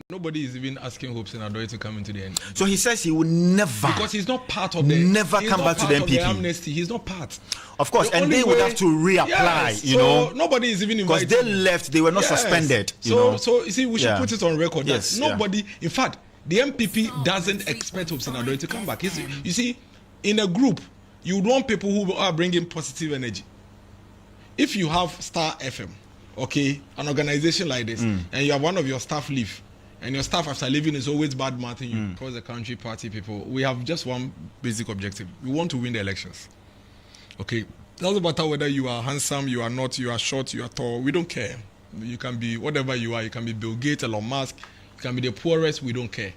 Nobody is even asking Hopeson Adorye to come into the NPP. So he says he will never, because he's not part of the, never come back to the NPP. Amnesty. He's not part. Of course, and they would have to reapply. Yes, you know, nobody is even invited. Because they left, they were not suspended. So you see, we should put it on record that nobody. In fact, the NPP doesn't expect Hopeson Adorye to come back. You see, in a group, you would want people who are bringing positive energy. If you have Star FM, okay, an organization like this, and you have one of your staff leave, and your staff after leaving is always bad mouthing you because the country party people, we have just one basic objective. We want to win the elections. Okay? It doesn't matter whether you are handsome, you are not, you are short, you are tall. We don't care. You can be whatever you are. You can be Bill Gates, Elon Musk. You can be the poorest. We don't care.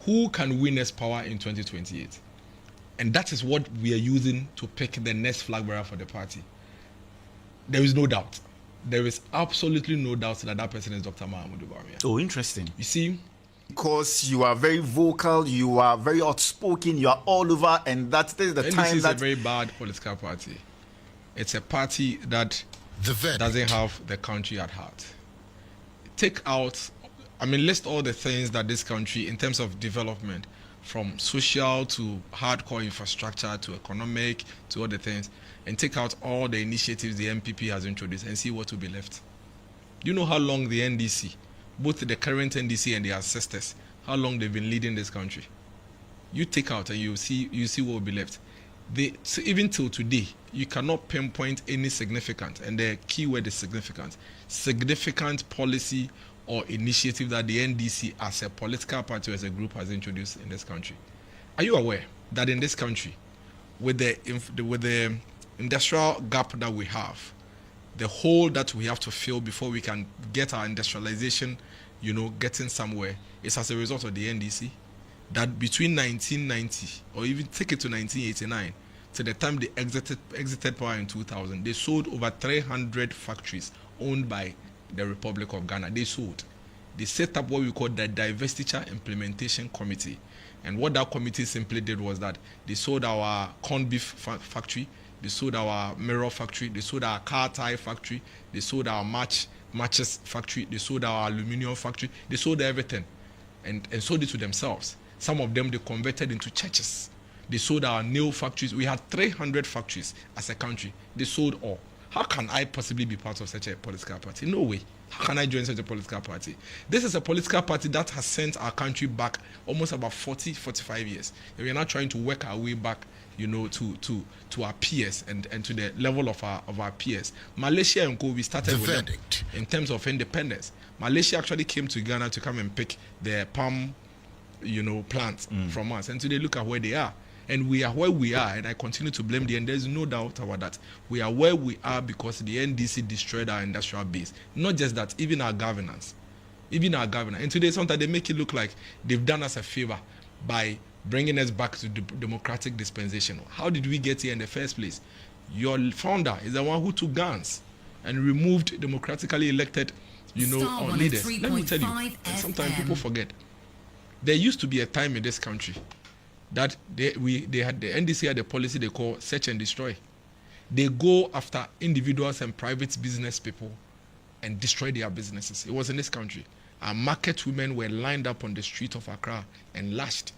Who can win us power in 2028? And that is what we are using to pick the next flag bearer for the party. There is no doubt. There is absolutely no doubt that that person is Dr. Mahamudu Bawumia. Oh, interesting. You see? Because you are very vocal, you are very outspoken, you are all over, and this is the time NDC that... is a very bad political party. It's a party that doesn't have the country at heart. List all the things that this country, in terms of development, from social to hardcore infrastructure to economic to other things, and take out all the initiatives the NPP has introduced and see what will be left. You know how long the NDC, both the current NDC and their ancestors, how long they've been leading this country. You take out and you see what will be left. So even till today, you cannot pinpoint any significant, and the key word is significant policy or initiative that the NDC as a political party or as a group has introduced in this country. Are you aware that in this country, with the industrial gap that we have, the hole that we have to fill before we can get our industrialization, getting somewhere, is as a result of the NDC? That between 1990 or even take it to 1989, to the time they exited power in 2000, they sold over 300 factories owned by the Republic of Ghana. They set up what we call the Divestiture Implementation Committee. And what that committee simply did was that they sold our corned beef factory, they sold our mirror factory, they sold our car tire factory, they sold our matches factory, they sold our aluminium factory, they sold everything and sold it to themselves. Some of them they converted into churches. They sold our nail factories. We had 300 factories as a country. They sold all. How can I possibly be part of such a political party? No way. How can I join such a political party? This is a political party that has sent our country back almost about 45 years. And we are now trying to work our way back, to our peers and to the level of our peers. Malaysia and Co, we started with them in terms of independence. Malaysia actually came to Ghana to come and pick their palm, plants from us. And today look at where they are. And we are where we are, and I continue to blame and there's no doubt about that. We are where we are because the NDC destroyed our industrial base. Not just that, even our governance. And today sometimes they make it look like they've done us a favor by bringing us back to the democratic dispensation. How did we get here in the first place? Your founder is the one who took guns and removed democratically elected, our leaders. Let me tell you, sometimes people forget. There used to be a time in this country that the NDC had a policy they call search and destroy. They go after individuals and private business people and destroy their businesses. It was in this country. Our market women were lined up on the street of Accra and lashed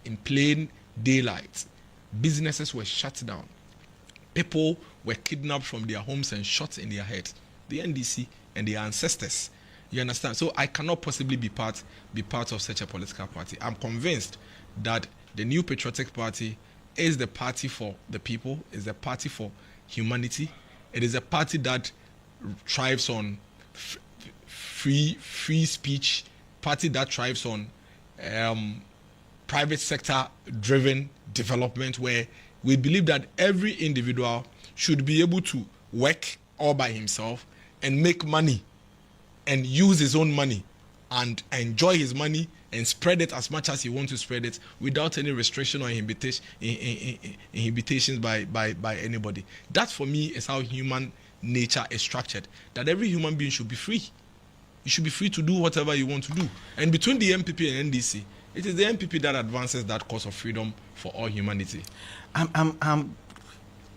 in plain daylight. Businesses were shut down. People were kidnapped from their homes and shot in their heads. The NDC and their ancestors. You understand? So I cannot possibly be part of such a political party. I'm convinced that the New Patriotic Party is the party for the people, is the party for humanity. It is a party that thrives on free speech, party that thrives on private sector driven development, where we believe that every individual should be able to work all by himself and make money and use his own money and enjoy his money and spread it as much as he wants to spread it without any restriction or inhibitations by anybody. That for me is how human nature is structured. That every human being should be free. You should be free to do whatever you want to do. And between the NPP and NDC, it is the NPP that advances that cause of freedom for all humanity.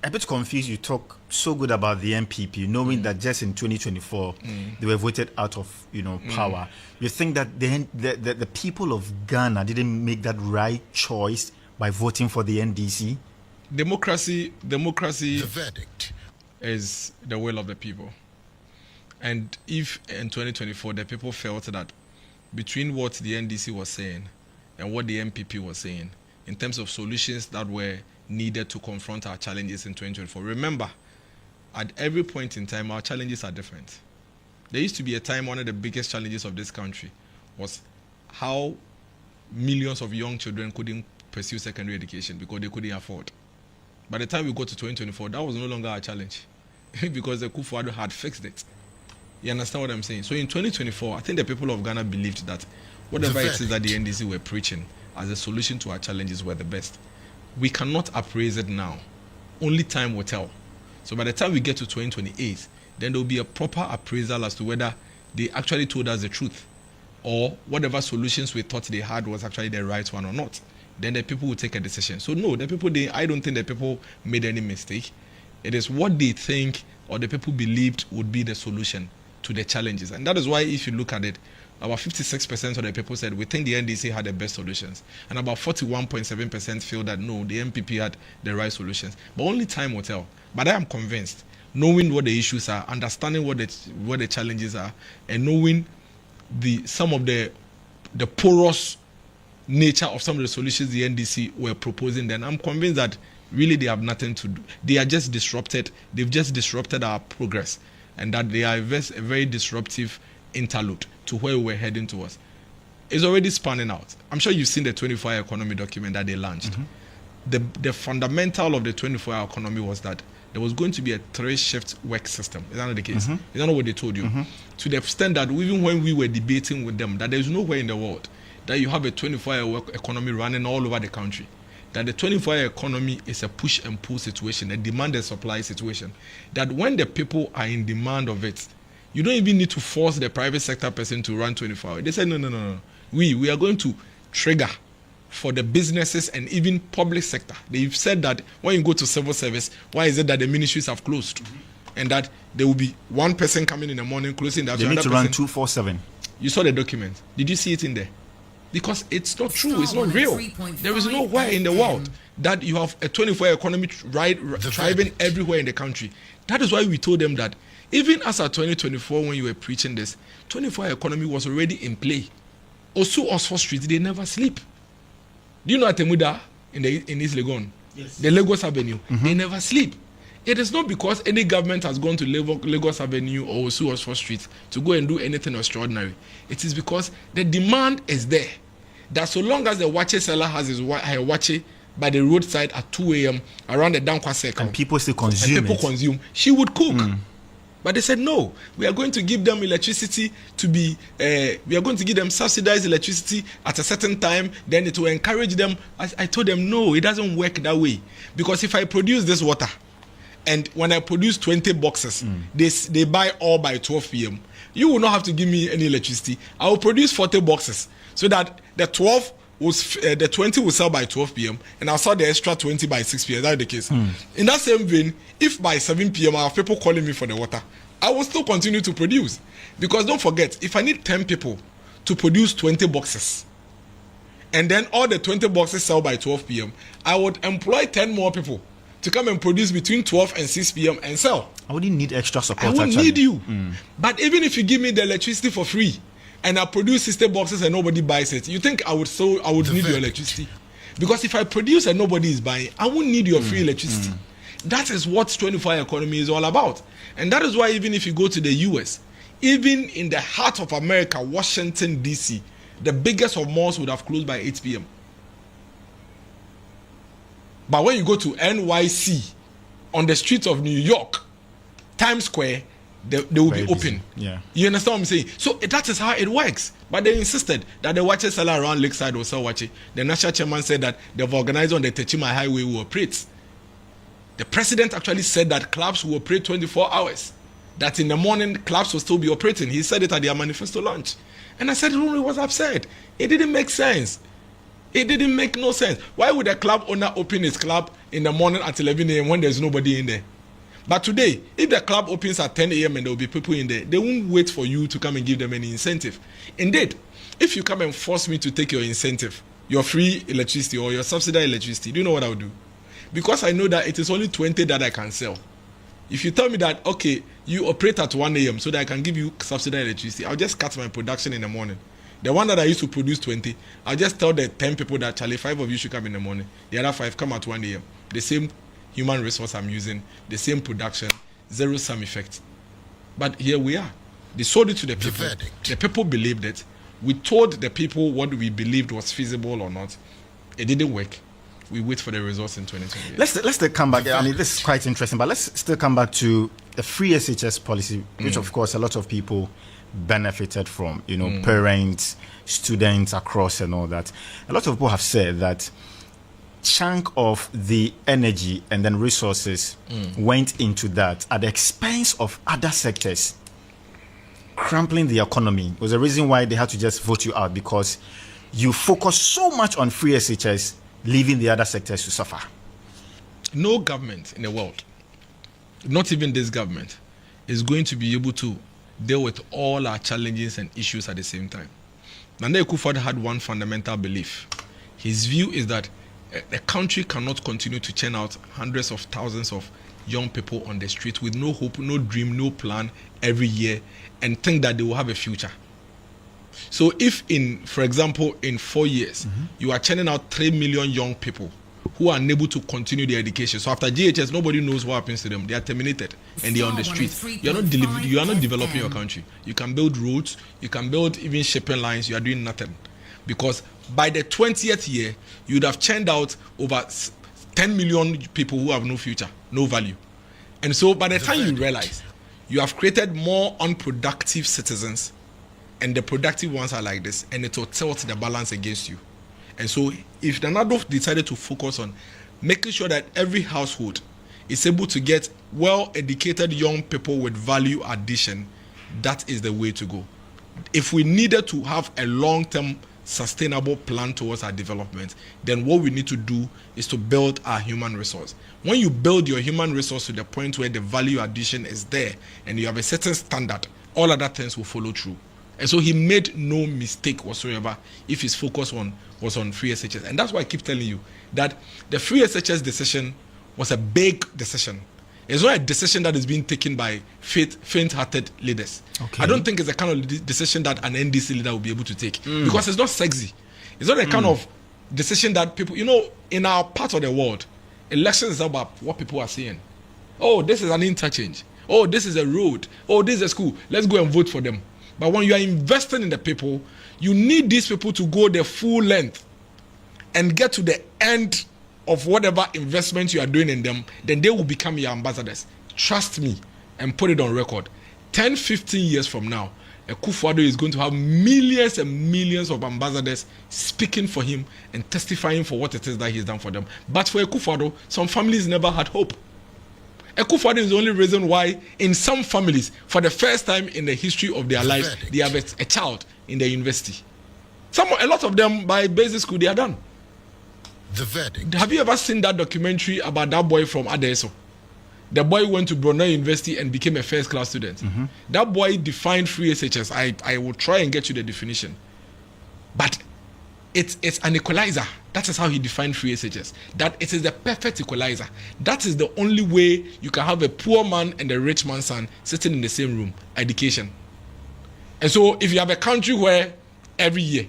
a bit confused. You talk so good about the NPP, knowing that just in 2024 they were voted out of power. You think that the people of Ghana didn't make that right choice by voting for the NDC? Democracy. The verdict is the will of the people. And if in 2024 the people felt that between what the NDC was saying and what the NPP was saying in terms of solutions that were needed to confront our challenges in 2024. Remember, at every point in time, our challenges are different. There used to be a time one of the biggest challenges of this country was how millions of young children couldn't pursue secondary education because they couldn't afford. By the time we got to 2024, that was no longer our challenge because the Kufuor had fixed it. You understand what I'm saying? So in 2024, I think the people of Ghana believed that whatever it is that the NDC were preaching as a solution to our challenges were the best. We cannot appraise it now. Only time will tell. So by the time we get to 2028, then there will be a proper appraisal as to whether they actually told us the truth or whatever solutions we thought they had was actually the right one or not. Then the people will take a decision. So no, I don't think the people made any mistake. It is what they think or the people believed would be the solution to the challenges. And that is why if you look at it, about 56% of the people said we think the NDC had the best solutions. And about 41.7% feel that no, the NPP had the right solutions. But only time will tell. But I am convinced, knowing what the issues are, understanding what the challenges are, and knowing some of the porous nature of some of the solutions the NDC were proposing, then I'm convinced that really they have nothing to do. They are just disrupted. They've just disrupted our progress. And that they are a very disruptive interlude to where we were heading towards. It's already spanning out. I'm sure you've seen the 24-hour economy document that they launched. The fundamental of the 24-hour economy was that there was going to be a 3-shift work system. Is that not the case? Is that not what they told you? To the extent that even when we were debating with them, that there's nowhere in the world that you have a 24-hour work economy running all over the country. That the 24-hour economy is a push and pull situation, a demand and supply situation. That when the people are in demand of it, you don't even need to force the private sector person to run 24 hours. They said, no. We are going to trigger for the businesses and even public sector. They've said that when you go to civil service, why is it that the ministries have closed? And that there will be one person coming in the morning, closing the afternoon. They need to run 247. You saw the document. Did you see it in there? Because it's not true, it's not real. There is nowhere in the world that you have a 24-hour economy thriving everywhere in the country. That is why we told them that even as of 2024, when you were preaching this, 24-hour economy was already in play. Osu Oxford Street, they never sleep. Do you know Atemuda in East Legon? Yes. The Lagos Avenue, they never sleep. It is not because any government has gone to Lagos Avenue or Osu Oxford Street to go and do anything extraordinary. It is because the demand is there. That so long as the watcher seller has his watcher by the roadside at 2 a.m. around the Dankwa circle, and people still consume, she would cook. But they said no, we are going to give them electricity we are going to give them subsidized electricity at a certain time, then it will encourage them. I told them no, it doesn't work that way. Because if I produce this water, and when I produce 20 boxes, they buy all by 12 p.m., you will not have to give me any electricity. I will produce 40 boxes so that the 20 will sell by 12 p.m. and I'll sell the extra 20 by 6 p.m. That's the case. In that same vein, if by 7 p.m. I have people calling me for the water, I will still continue to produce. Because don't forget, if I need 10 people to produce 20 boxes, and then all the 20 boxes sell by 12 p.m., I would employ 10 more people to come and produce between 12 and 6 p.m. and sell. I wouldn't need extra support. I wouldn't need you. But even if you give me the electricity for free, and I produce 60 boxes and nobody buys it, you think I would need your electricity? Because if I produce and nobody is buying, I won't need your free electricity. That is what 24-hour economy is all about. And that is why even if you go to the US, even in the heart of America, Washington, D.C., the biggest of malls would have closed by 8 p.m. But when you go to NYC, on the streets of New York, Times Square, they will be open. Yeah. You understand what I'm saying? So that is how it works. But they insisted that the watches seller around Lakeside will sell watches. The national chairman said that they've organized on the Techima Highway will operate. The president actually said that clubs will operate 24 hours. That in the morning, clubs will still be operating. He said it at their manifesto launch. And I said, it was absurd. It didn't make sense. It didn't make no sense. Why would a club owner open his club in the morning at 11 a.m. when there's nobody in there. But today, if the club opens at 10 a.m. and there will be people in there, they won't wait for you to come and give them any incentive. Indeed, if you come and force me to take your incentive, your free electricity or your subsidized electricity, do you know what I'll do? Because I know that it is only 20 that I can sell. If you tell me that, okay, you operate at 1 a.m. so that I can give you subsidized electricity, I'll just cut my production in the morning. The one that I used to produce 20, I'll just tell the 10 people that, Charlie, 5 of you should come in the morning. The other 5 come at 1 a.m. The same human resource I'm using, the same production, zero sum effect. But here we are. They sold it to the people. The people believed it. We told the people what we believed was feasible or not. It didn't work. We wait for the results in 2028. Let's still come back. I mean, this is quite interesting, but let's still come back to the free SHS policy, which of course a lot of people benefited from, you know, parents, students across and all that. A lot of people have said that chunk of the energy and then resources went into that at the expense of other sectors, crumpling the economy. It was the reason why they had to just vote you out, because you focus so much on free SHS, leaving the other sectors to suffer. No government in the world, not even this government, is going to be able to deal with all our challenges and issues at the same time. Nana Addo had one fundamental belief. His view is that the country cannot continue to churn out hundreds of thousands of young people on the street with no hope, no dream, no plan every year, and think that they will have a future. So if for example, in 4 years, you are churning out 3 million young people who are unable to continue their education. So after GHS, nobody knows what happens to them. They are terminated and they are on the street. You are not developing your country. You can build roads, you can build even shipping lines, you are doing nothing. Because by the 20th year, you would have churned out over 10 million people who have no future, no value. And so by the time you realize, you have created more unproductive citizens, and the productive ones are like this, and it will tilt the balance against you. And so if Nana Addo decided to focus on making sure that every household is able to get well-educated young people with value addition, that is the way to go. If we needed to have a long-term sustainable plan towards our development, then what we need to do is to build our human resource. When you build your human resource to the point where the value addition is there and you have a certain standard, all other things will follow through. And so he made no mistake whatsoever if his focus was on free SHS. And that's why I keep telling you that the free SHS decision was a big decision. It's not a decision that is being taken by faint-hearted leaders. Okay. I don't think it's the kind of decision that an NDC leader will be able to take because it's not sexy. It's not the kind of decision that people, you know, in our part of the world, elections is about what people are saying. Oh, this is an interchange. Oh, this is a road. Oh, this is a school. Let's go and vote for them. But when you are investing in the people, you need these people to go the full length and get to the end of whatever investment you are doing in them, then they will become your ambassadors. Trust me and put it on record. 10, 15 years from now, Akufo-Addo is going to have millions and millions of ambassadors speaking for him and testifying for what it is that he's done for them. But for Akufo-Addo, some families never had hope. Akufo-Addo is the only reason why in some families, for the first time in the history of their lives, they have a child in the university. A lot of them by basic school, they are done. The verdict. Have you ever seen that documentary about that boy from Adeso? The boy went to Brunel University and became a first-class student. That boy defined free SHS. I will try and get you the definition. But it's an equalizer. That is how he defined free SHS. That it is the perfect equalizer. That is the only way you can have a poor man and a rich man's son sitting in the same room. Education. And so if you have a country where every year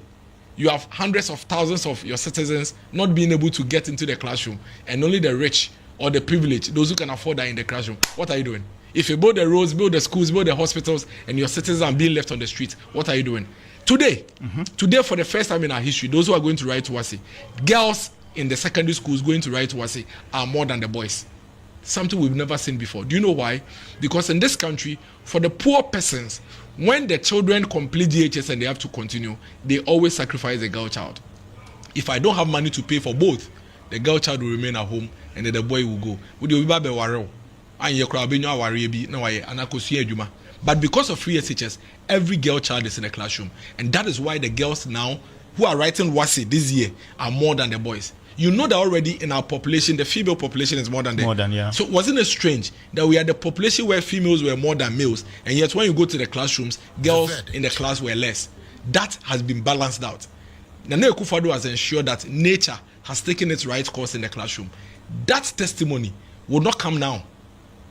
you have hundreds of thousands of your citizens not being able to get into the classroom, and only the rich or the privileged, those who can afford that in the classroom, what are you doing? If you build the roads, build the schools, build the hospitals, and your citizens are being left on the street, what are you doing? Today, for the first time in our history, those who are going to write WASSE, girls in the secondary schools going to write WASSE are more than the boys. Something we've never seen before. Do you know why? Because in this country, for the poor persons, when the children complete GHS and they have to continue, they always sacrifice the girl child. If I don't have money to pay for both, the girl child will remain at home and then the boy will go. But because of free SHS, every girl child is in the classroom. And that is why the girls now who are writing WASSE this year are more than the boys. You know that already in our population, the female population is more than yeah. So wasn't it strange that we had the population where females were more than males, and yet when you go to the classrooms, girls in the class were less? That has been balanced out. Nana Akufo-Addo has ensured that nature has taken its right course in the classroom. That testimony will not come now.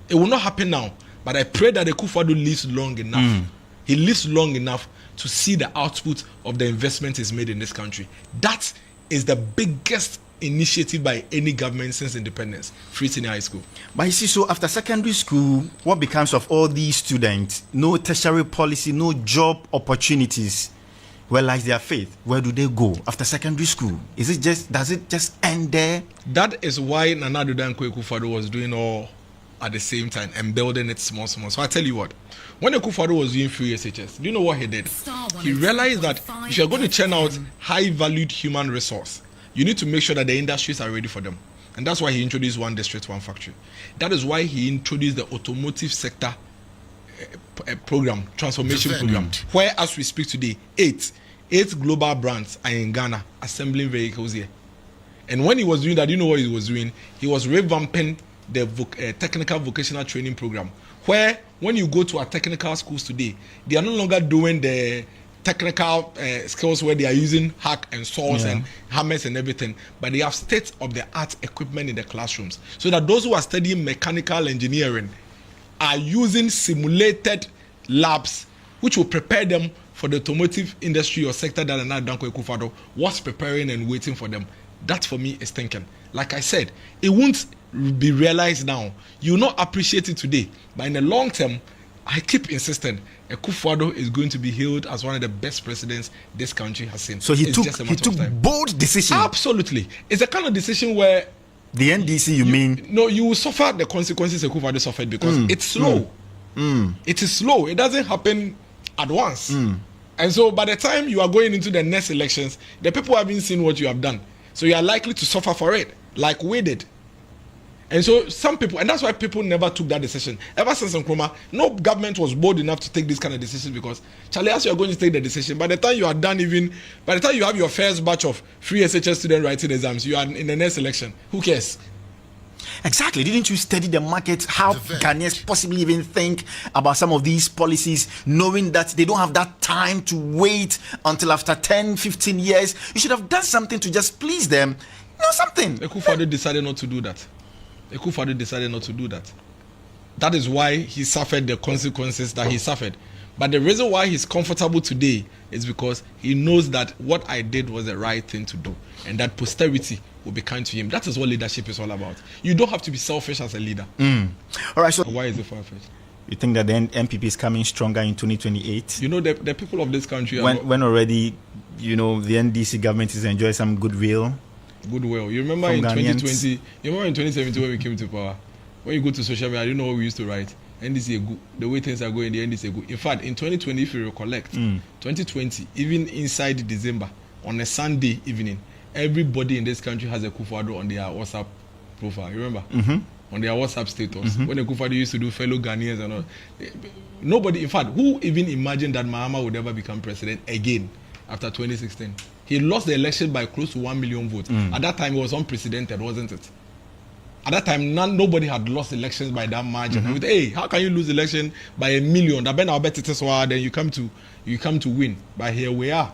It will not happen now. But I pray that Akufo-Addo lives long enough. He lives long enough to see the output of the investment is made in this country. That is the biggest initiative by any government since independence, free senior high school. But you see, so after secondary school, what becomes of all these students? No tertiary policy, no job opportunities. Where lies their faith? Where do they go after secondary school? Does it just end there? That is why Nana Addo and Akufo-Addo was doing all at the same time and building it small. So I tell you what, when Akufo-Addo was doing free SHS, do you know what he did? He realized that if you're going to churn out high-valued human resource, you need to make sure that the industries are ready for them. And that's why he introduced one district, one factory. That is why he introduced the automotive sector program, transformation program, where as we speak today, eight global brands are in Ghana assembling vehicles here. And when he was doing that, you know what he was doing? He was revamping the technical vocational training program, where when you go to our technical schools today, they are no longer doing the technical skills where they are using hack and saws and hammers and everything, but they have state-of-the-art equipment in the classrooms, so that those who are studying mechanical engineering are using simulated labs which will prepare them for the automotive industry or sector that Nana Addo and Akufo-Addo was preparing and waiting for them. That for me is thinking. Like I said, it won't be realized now. You will not appreciate it today, but in the long term, I keep insisting Akufo-Addo is going to be hailed as one of the best presidents this country has seen. So he took bold decision. Absolutely. It's a kind of decision where the NDC, No, you will suffer the consequences Akufo-Addo suffered because it's slow. It is slow. It doesn't happen at once. And so by the time you are going into the next elections, the people haven't seen what you have done. So you are likely to suffer for it, like we did. And so some people, and that's why people never took that decision. Ever since Nkrumah, no government was bold enough to take this kind of decision because, Charlie, as you are going to take the decision, by the time you are done by the time you have your first batch of free SHS student writing exams, you are in the next election. Who cares? Exactly. Didn't you study the market, how Ghanaians possibly even think about some of these policies, knowing that they don't have that time to wait until after 10, 15 years? You should have done something to just please them. Something. Akufo-Addo decided not to do that. That is why he suffered the consequences that he suffered. But the reason why he's comfortable today is because he knows that what I did was the right thing to do, and that posterity will be kind to him. That is what leadership is all about. You don't have to be selfish as a leader. All right. So why is it selfish? You think that the NPP is coming stronger in 2028? You know, the people of this country when already, the NDC government is enjoying some goodwill. You remember in 2020, you remember in 2017 when we came to power, when you go to social media, you know what we used to write? NDC good. The way things are going, the NDC good. In fact, in 2020, if you recollect, 2020, even inside December, on a Sunday evening, everybody in this country has a Akufo-Addo on their WhatsApp profile. You remember? On their WhatsApp status. When Akufo-Addo used to do fellow Ghanaians and all. Nobody, in fact, who even imagined that Mahama would ever become president again after 2016? He lost the election by close to 1 million votes. At that time, it was unprecedented, wasn't it? At that time, nobody had lost elections by that margin. And hey, how can you lose election by 1 million? Then you come to win. But here we are.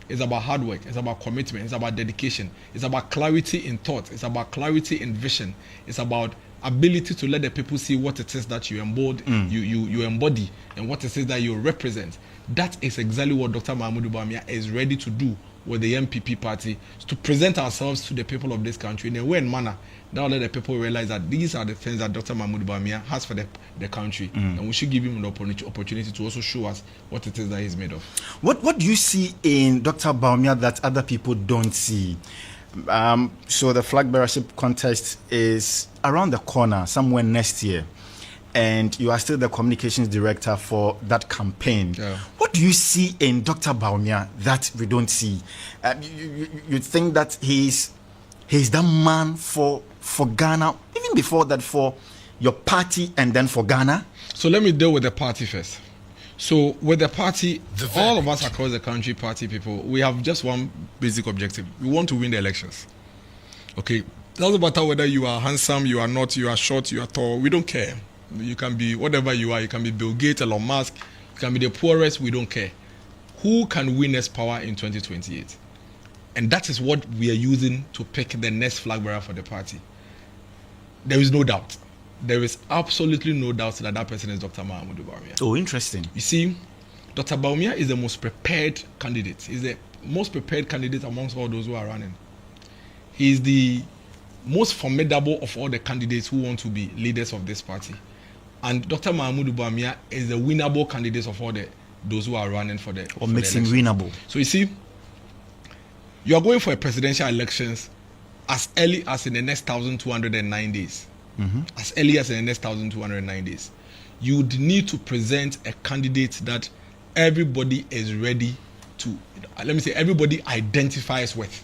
It's about hard work. It's about commitment. It's about dedication. It's about clarity in thought. It's about clarity in vision. It's about ability to let the people see what it is that you embody, you embody, and what it is that you represent. That is exactly what Dr. Mahamudu Bawumia is ready to do with the NPP party, to present ourselves to the people of this country in a way and manner that will let the people realize that these are the things that Dr. Mahamudu Bawumia has for the country, and we should give him the opportunity to also show us what it is that he's made of. What do you see in Dr. Bawumia that other people don't see? So the flag bearership contest is around the corner, somewhere next year, and you are still the communications director for that campaign. What do you see in Dr. Bawumia that we don't see? You think that he's the man for Ghana, even before that, for your party and then for Ghana? So let me deal with the party first. So with the party, all of us across the country, party people, we have just one basic objective. We want to win the elections. Okay, doesn't matter whether you are handsome, you are not, you are short, you are tall. We don't care. You can be whatever you are. You can be Bill Gates, Elon Musk. You can be the poorest. We don't care. Who can win us power in 2028? And that is what we are using to pick the next flag bearer for the party. There is no doubt. There is absolutely no doubt that that person is Dr. Mahamudu Bawumia. Oh, interesting. You see, Dr. Bawumia is the most prepared candidate. He's the most prepared candidate amongst all those who are running. He is the most formidable of all the candidates who want to be leaders of this party. And Dr. Mahamudu Bawumia is the winnable candidate of all those who are running for the What makes him winnable? So you see, you are going for a presidential elections as early as in the next 1,209 days. As early as in the next 1,209 days. You would need to present a candidate that everybody is ready to, let me say, everybody identifies with.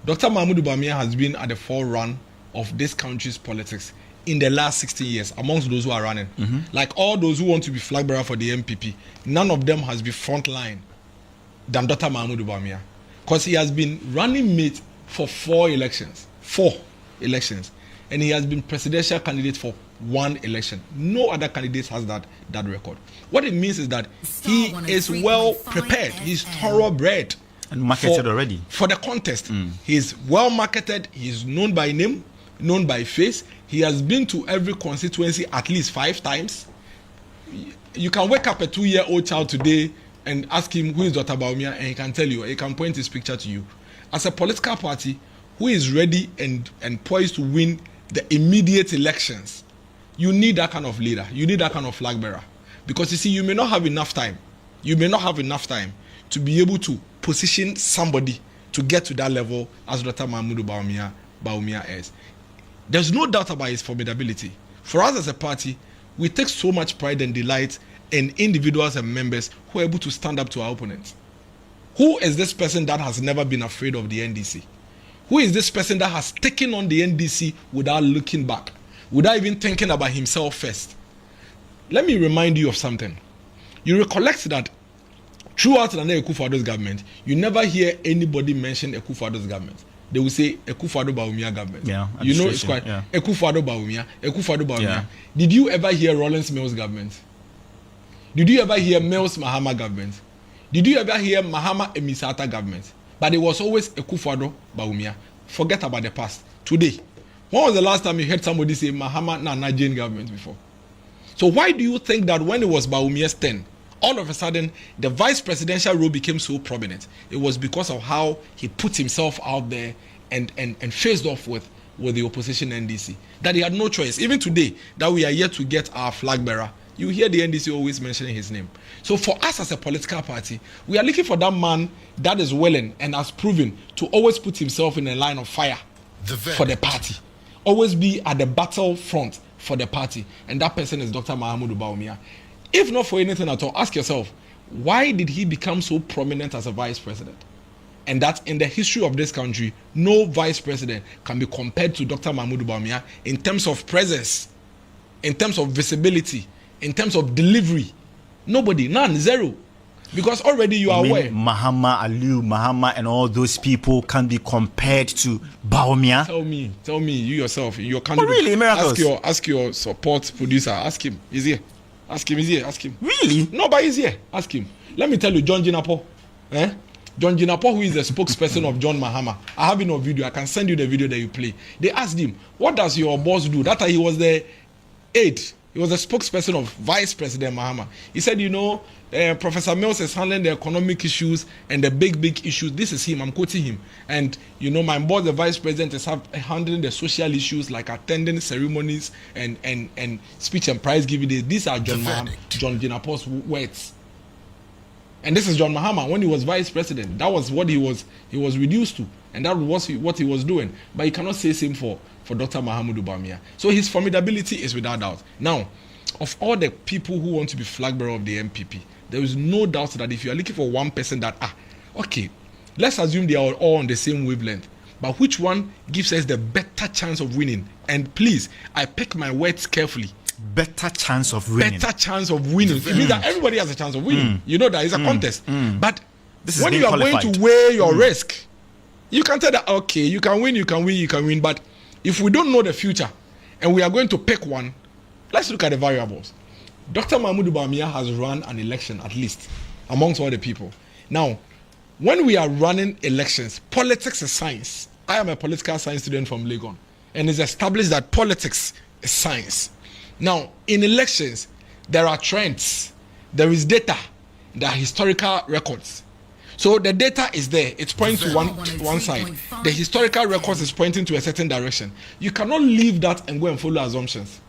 Dr. Mahamudu Bawumia has been at the forefront of this country's politics in the last 16 years amongst those who are running. Like all those who want to be flag bearer for the NPP, none of them has been front line than Dr. Mahamudu Bawumia, because he has been running mate for 4 elections, and he has been presidential candidate for 1 election. No other candidate has that record. What it means is that he is well prepared. He's thoroughbred and marketed already for the contest. He's well marketed. He's known by name, known by face. He has been to every constituency at least 5 times. You can wake up a 2-year-old child today and ask him who is Dr. Bawumia, and he can tell you, he can point his picture to you. As a political party who is ready and poised to win the immediate elections, you need that kind of leader. You need that kind of flag bearer. Because you see, you may not have enough time. You may not have enough time to be able to position somebody to get to that level as Dr. Mahamudu Bawumia is. There's no doubt about his formidability. For us as a party, we take so much pride and delight in individuals and members who are able to stand up to our opponents. Who is this person that has never been afraid of the NDC? Who is this person that has taken on the NDC without looking back, without even thinking about himself first? Let me remind you of something. You recollect that throughout Nana Addo's government, you never hear anybody mention Addo's government. They will say Addo Bawumia government. Yeah, you know it's quite Addo Bawumia. Yeah. Did you ever hear Rollins Mills government? Did you ever hear Mills Mahama government? Did you ever hear Mahama Emisata government? But it was always Addo Bawumia. Forget about the past. Today, when was the last time you heard somebody say Mahama Nana Addo government before? So why do you think that when it was Bawumia's turn, all of a sudden the vice presidential role became so prominent? It was because of how he put himself out there and faced off with the opposition NDC. That he had no choice. Even today, that we are yet to get our flag bearer, you hear the NDC always mentioning his name. So for us as a political party, we are looking for that man that is willing and has proven to always put himself in a line of fire for the party. Always be at the battlefront for the party. And that person is Dr. Mahamudu Bawumia. If not for anything at all, ask yourself, why did he become so prominent as a vice president? And that in the history of this country, no vice president can be compared to Dr. Mahamudu Bawumia in terms of presence, in terms of visibility, in terms of delivery. Nobody, none, zero. Because already you are aware. Mahama and all those people can be compared to Bawumia. Tell me, you yourself, your candidate. Oh, really, miracles. Ask your support producer. Ask him. He's here. Ask him. Really? No, but he's here. Ask him. Let me tell you, John Jinapo. John Jinapo, who is the spokesperson of John Mahama. I have no video. I can send you the video that you play. They asked him, what does your boss do? That time he was the aide. He was the spokesperson of Vice President Mahama. He said, Professor Mills is handling the economic issues and the big issues. This is him. I'm quoting him. And, my boss, the Vice President, is handling the social issues like attending ceremonies and speech and prize giving days. These are John Jinapo's words. And this is John Mahama when he was Vice President. That was what he was reduced to. And that was what he was doing. But you cannot say same for Dr. Mahamudu Bawumia. So his formidability is without doubt. Now, of all the people who want to be flag bearer of the NPP, there is no doubt that if you are looking for one person that, okay, let's assume they are all on the same wavelength. But which one gives us the better chance of winning? And please, I pick my words carefully. Better chance of winning. It means that everybody has a chance of winning. You know that it's a contest. But this when you are going to weigh your risk, You can tell that, okay, you can win. But if we don't know the future and we are going to pick one, let's look at the variables. Dr. Mahamudu Bawumia has run an election, at least, amongst all the people. Now, when we are running elections, politics is science. I am a political science student from Legon, and it's established that politics is science. Now, in elections, there are trends, there is data, there are historical records. So the data is there. It's pointing to one side. The historical records is pointing to a certain direction. You cannot leave that and go and follow assumptions.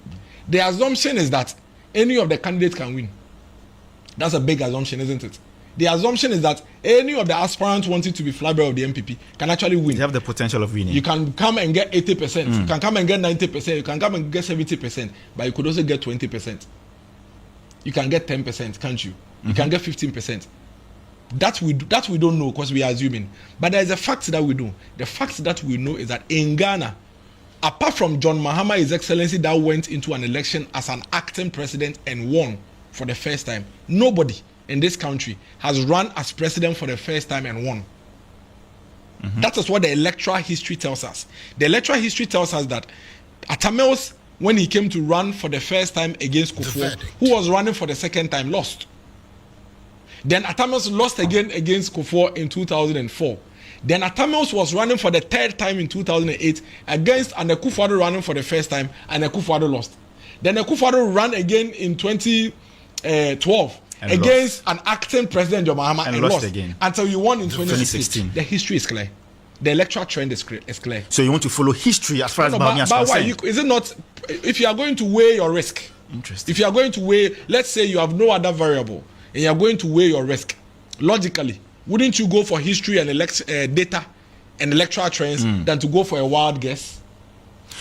The assumption is that any of the candidates can win. That's a big assumption, isn't it? The assumption is that any of the aspirants wanting to be flag bearer of the NPP can actually win. They have the potential of winning. You can come and get 80%. You can come and get 90%. You can come and get 70%. But you could also get 20%. You can get 10%, can't you? You can get 15%. That we don't know because we are assuming. But there is a fact that we know. The fact that we know is that in Ghana, apart from John Mahama, His Excellency, that went into an election as an acting president and won for the first time, nobody in this country has run as president for the first time and won. That is what the electoral history tells us. The electoral history tells us that Atamels, when he came to run for the first time against Kufuor, who was running for the second time, lost. Then Atamels lost again against Kufuor in 2004. Then Atamels was running for the third time in 2008 against Akufo-Addo running for the first time, and Akufo-Addo lost. Then Akufo-Addo ran again in 2012 against an acting president, John Mahama, and lost again until you won in 2016. The history is clear. The electoral trend is clear. So you want to follow history as far as Bawumia is concerned? Why? Is it not? If you are going to weigh your risk, interesting. If you are going to weigh, let's say you have no other variable, and you are going to weigh your risk, logically, wouldn't you go for history and data and electoral trends than to go for a wild guess?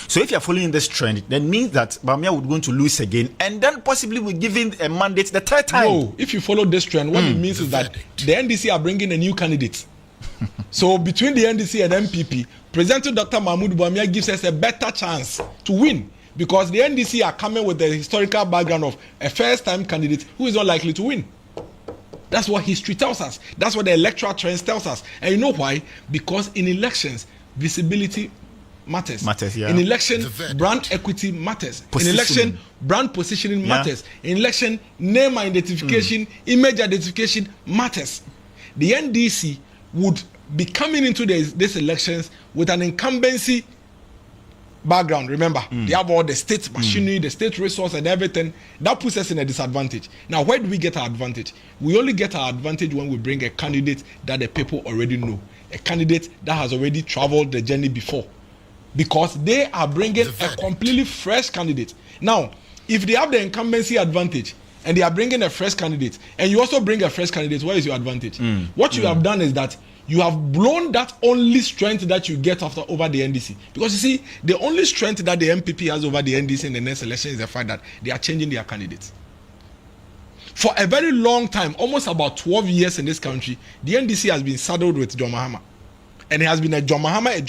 So if you are following this trend, then means that Bawumia would going to lose again, and then possibly will give him a mandate the third time. No, if you follow this trend, what it means is that the NDC are bringing a new candidate. So between the NDC and NPP, President Dr. Mahamudu Bawumia gives us a better chance to win, because the NDC are coming with the historical background of a first-time candidate who is not likely to win. That's what history tells us. That's what the electoral trends tells us. And you know why? Because in elections, visibility matters. Yeah. In election, brand equity matters. In election, brand positioning matters. In election, name identification, image identification matters. The NDC would be coming into these elections with an incumbency background. Remember, they have all the state machinery, the state resource and everything. That puts us in a disadvantage. Now, where do we get our advantage? We only get our advantage when we bring a candidate that the people already know, a candidate that has already traveled the journey before, because they are bringing a completely fresh candidate. Now, if they have the incumbency advantage and they are bringing a fresh candidate, and you also bring a fresh candidate, where is your advantage? What you have done is that you have blown that only strength that you get over the NDC. Because you see, the only strength that the MPP has over the NDC in the next election is the fact that they are changing their candidates. For a very long time, almost about 12 years in this country, the NDC has been saddled with John Mahama. And it has been a John Mahama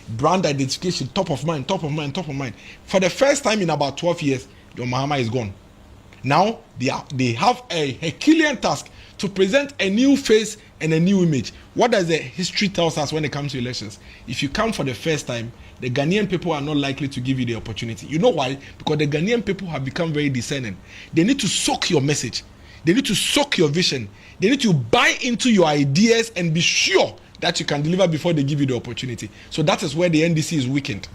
brand identification, top of mind. For the first time in about 12 years, John Mahama is gone. Now, they have a Herculean task to present a new face and a new image. What does the history tells us when it comes to elections? If you come for the first time, the Ghanaian people are not likely to give you the opportunity. You know why? Because the Ghanaian people have become very discerning. They need to soak your message. They need to soak your vision. They need to buy into your ideas and be sure that you can deliver before they give you the opportunity. So that is where the NDC is weakened.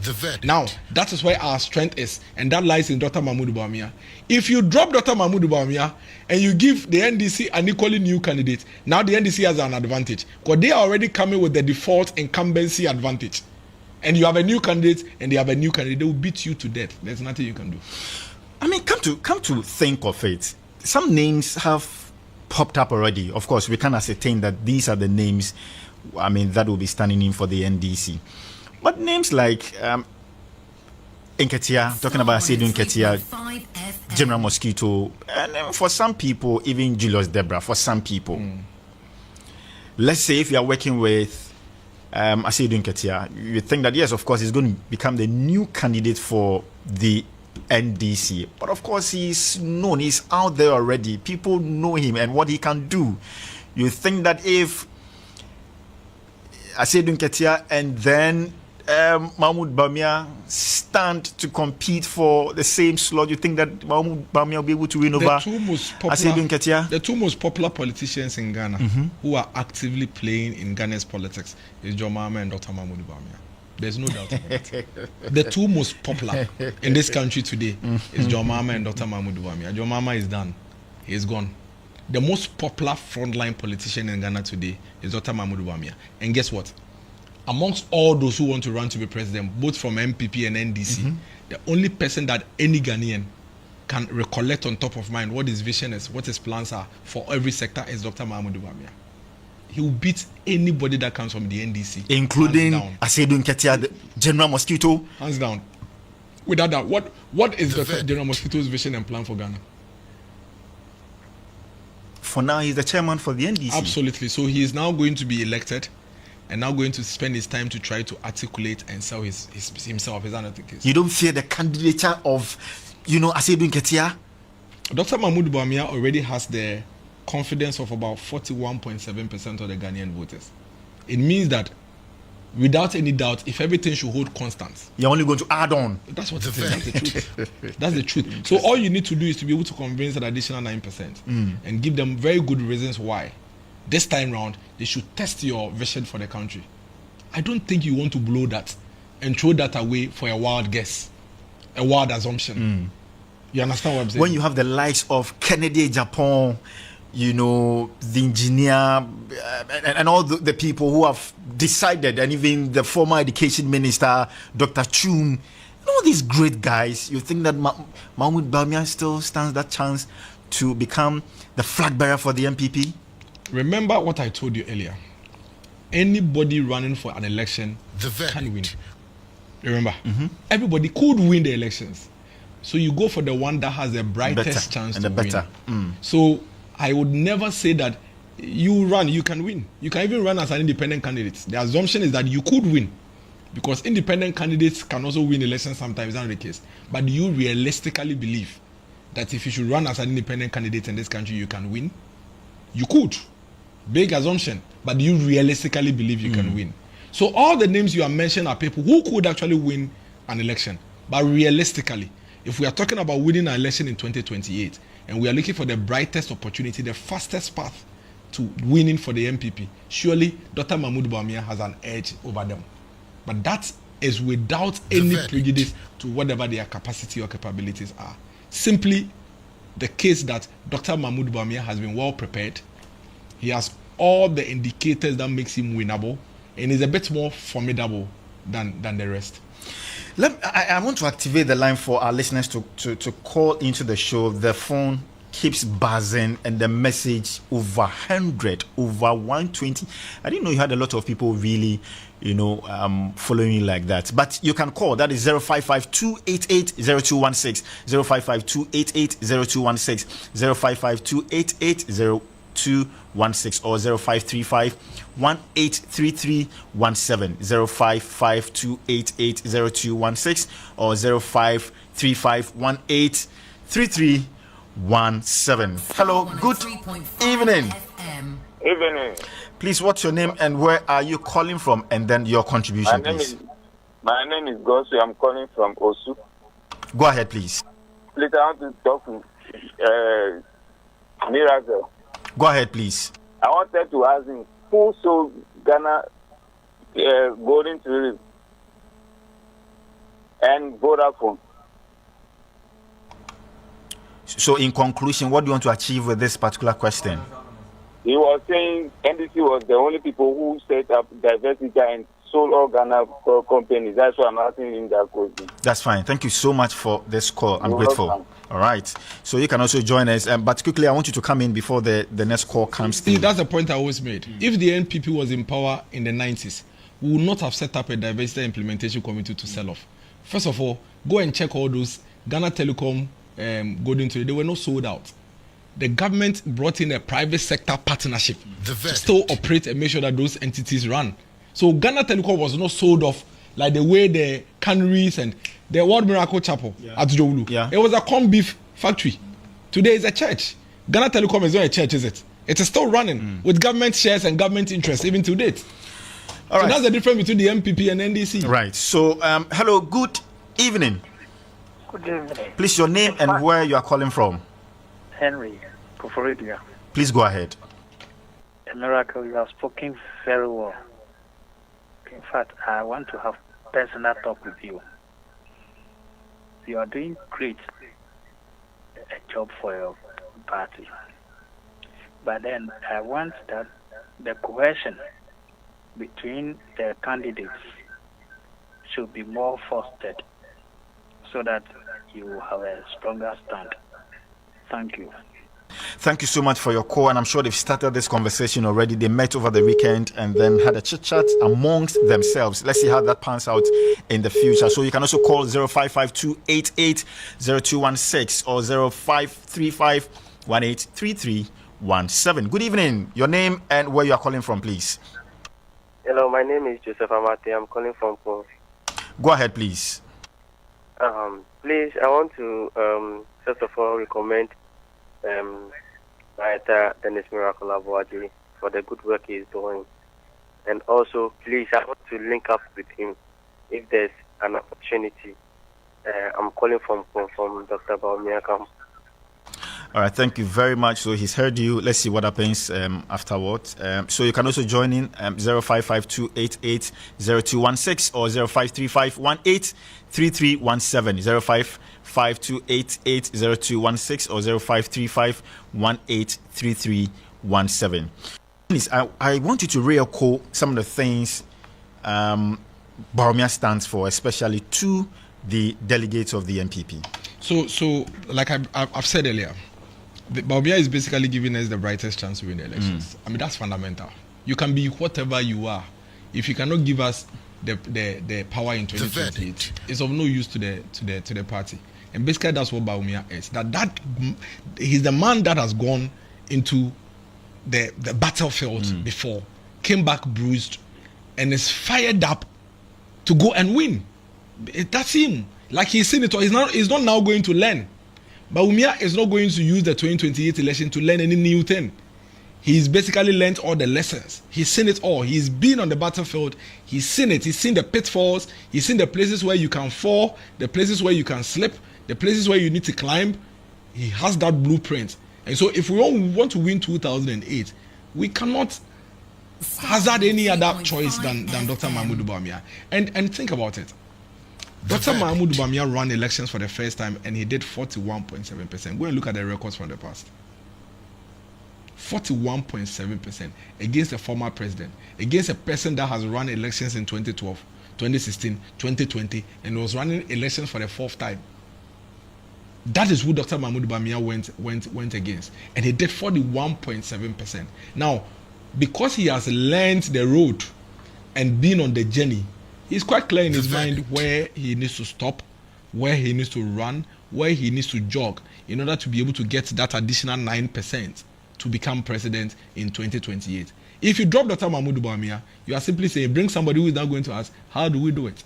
Now, that is where our strength is, and that lies in Dr. Mahamudu Bawumia. If you drop Dr. Mahamudu Bawumia and you give the NDC an equally new candidate, now the NDC has an advantage, because they are already coming with the default incumbency advantage. And you have a new candidate, and they have a new candidate, they will beat you to death. There's nothing you can do. I mean, come to think of it, some names have popped up already. Of course, we can ascertain that these are the names, I mean, that will be standing in for the NDC. But names like Nketia, talking about Seydou Nketia, General Mosquito, and for some people, even Julius Debra, for some people. Let's say if you are working with Seydou Nketia, you think that, yes, of course, he's going to become the new candidate for the NDC. But of course, he's known, he's out there already. People know him and what he can do. You think that if Asedu Nketia and then Mahamudu Bawumia stand to compete for the same slot? You think that Mahamudu Bawumia will be able to win over Asedu Nketia? The two most popular politicians in Ghana who are actively playing in Ghana's politics is John Mahama and Dr. Mahamudu Bawumia. There's no doubt about it. The two most popular in this country today is John Mahama and Dr. Mahamudu Bawumia. John Mahama is done. He is gone. The most popular frontline politician in Ghana today is Dr. Mahamudu Bawumia. And guess what? Amongst all those who want to run to be president, both from NPP and NDC, the only person that any Ghanaian can recollect on top of mind what his vision is, what his plans are for every sector is Dr. Mahamudu Bawumia. He will beat anybody that comes from the NDC, including Asedu Nketia, the General Mosquito. Hands down. Without that, what is Dr. General Mosquito's vision and plan for Ghana? For now, he's the chairman for the NDC. Absolutely. So he is now going to be elected and now going to spend his time to try to articulate and sell himself. Is that not the case? You don't fear the candidature of, Asedu Nketia? Dr. Mahamudu Bawumia already has the confidence of about 41.7% of the Ghanaian voters. It means that without any doubt, if everything should hold constant, you're only going to add on. That's what it is. That's the truth. That's the truth. So all you need to do is to be able to convince an additional 9% and give them very good reasons why this time round they should test your vision for the country. I don't think you want to blow that and throw that away for a wild guess, a wild assumption. You understand what I'm saying? When you have the likes of Kennedy Japan, the engineer and all the people who have decided, and even the former education minister, Dr. Chum, all these great guys, you think that Mahamudu Bawumia still stands that chance to become the flag bearer for the NPP? Remember what I told you earlier. Anybody running for an election can win. Remember, everybody could win the elections. So you go for the one that has the brightest chance to win. So I would never say that you can win. You can even run as an independent candidate. The assumption is that you could win, because independent candidates can also win elections sometimes, that's not the case. But do you realistically believe that if you should run as an independent candidate in this country, you can win? You could. Big assumption. But do you realistically believe you can win? So all the names you are mentioning are people who could actually win an election. But realistically, if we are talking about winning an election in 2028, and we are looking for the brightest opportunity, the fastest path to winning for the NPP, surely Dr. Mahamudu Bawumia has an edge over them. But that is without any prejudice to whatever their capacity or capabilities are. Simply the case that Dr. Mahamudu Bawumia has been well prepared. He has all the indicators that makes him winnable, and is a bit more formidable than the rest. I want to activate the line for our listeners to call into the show. The phone keeps buzzing and the message over 100, over 120. I didn't know you had a lot of people really, following you like that. But you can call. That is 055-288-0216, 055-288-0216, 055-288-0216, or 0535-183317, 055-288-0216, or 0535-183317. Hello, good evening. Evening. Please, what's your name and where are you calling from? And then your contribution, please. My name is Gosu. I'm calling from Osu. Go ahead, please. Please, I want to talk to Miracle. Go ahead, please. I wanted to ask him, who sold Ghana golden tourism and Vodafone? So, in conclusion, what do you want to achieve with this particular question? He was saying NDC was the only people who set up diversity and sold all Ghana companies. That's why I'm asking him that question. That's fine. Thank you so much for this call. I'm grateful. Welcome. All right. So you can also join us. But quickly, I want you to come in before the next call comes. See, that's the point I always made. If the NPP was in power in the 90s, we would not have set up a diversity implementation committee to sell off. First of all, go and check all those Ghana Telecom golden today. They were not sold out. The government brought in a private sector partnership to still operate and make sure that those entities run. So Ghana Telecom was not sold off like the way the canneries and the World Miracle Chapel at Jowulu. Yeah. It was a corn beef factory. Today it's a church. Ghana Telecom is not a church, is it? It is still running with government shares and government interests even to date. All So right. that's the difference between the MPP and NDC. Right. So, hello, good evening. Good evening. Please, your name and where you are calling from. Henry Koforidia. Please go ahead. A miracle, you have spoken very well. In fact, I want to have personal talk with you. You are doing great a job for your party. But then I want that the cohesion between the candidates should be more fostered so that you have a stronger stand. Thank you. Thank you so much for your call, and I'm sure they've started this conversation already. They met over the weekend and then had a chit-chat amongst themselves. Let's see how that pans out in the future. So you can also call 0552880216 or 0535183317. Good evening. Your name and where you are calling from, please. Hello, my name is Joseph Amate. I'm calling from Pong. Go ahead, please. Please, I want to first of all recommend Writer Dennis Miracle Adorye for the good work he's doing. And also, please, I want to link up with him if there's an opportunity. I'm calling from Dr Bawumia camp. All right, thank you very much. So he's heard you. Let's see what happens afterwards. So you can also join in 0552880216 or 0535183317. 0552880216 or 0535183317. I want you to re-echo some of the things Bawumia stands for, especially to the delegates of the NPP. So like I've said earlier, Bawumia is basically giving us the brightest chance to win the elections. I mean, that's fundamental. You can be whatever you are. If you cannot give us the power in 2028, it's of no use to the party. And basically, that's what Bawumia is. That he's the man that has gone into the battlefield before, came back bruised, and is fired up to go and win. That's him. Like he's seen it all. He's not now going to learn. Bawumia is not going to use the 2028 election to learn any new thing. He's basically learned all the lessons. He's seen it all. He's been on the battlefield. He's seen it. He's seen the pitfalls. He's seen the places where you can fall, the places where you can slip, the places where you need to climb. He has that blueprint. And so if we want to win 2008, we cannot hazard any other choice than Dr. Mahamudu Bawumia. And think about it. Dr. Mahamudu Bawumia ran elections for the first time and he did 41.7%. Go and look at the records from the past. 41.7% against a former president, against a person that has run elections in 2012, 2016, 2020, and was running elections for the fourth time. That is who Dr. Mahamudu Bawumia went against, and he did 41.7%. Now, because he has learned the road and been on the journey, he's quite clear in his mind where he needs to stop, where he needs to run, where he needs to jog in order to be able to get that additional 9% to become president in 2028. If you drop Dr. Mahamudu Bawumia, you are simply saying, bring somebody who is now going to ask, how do we do it?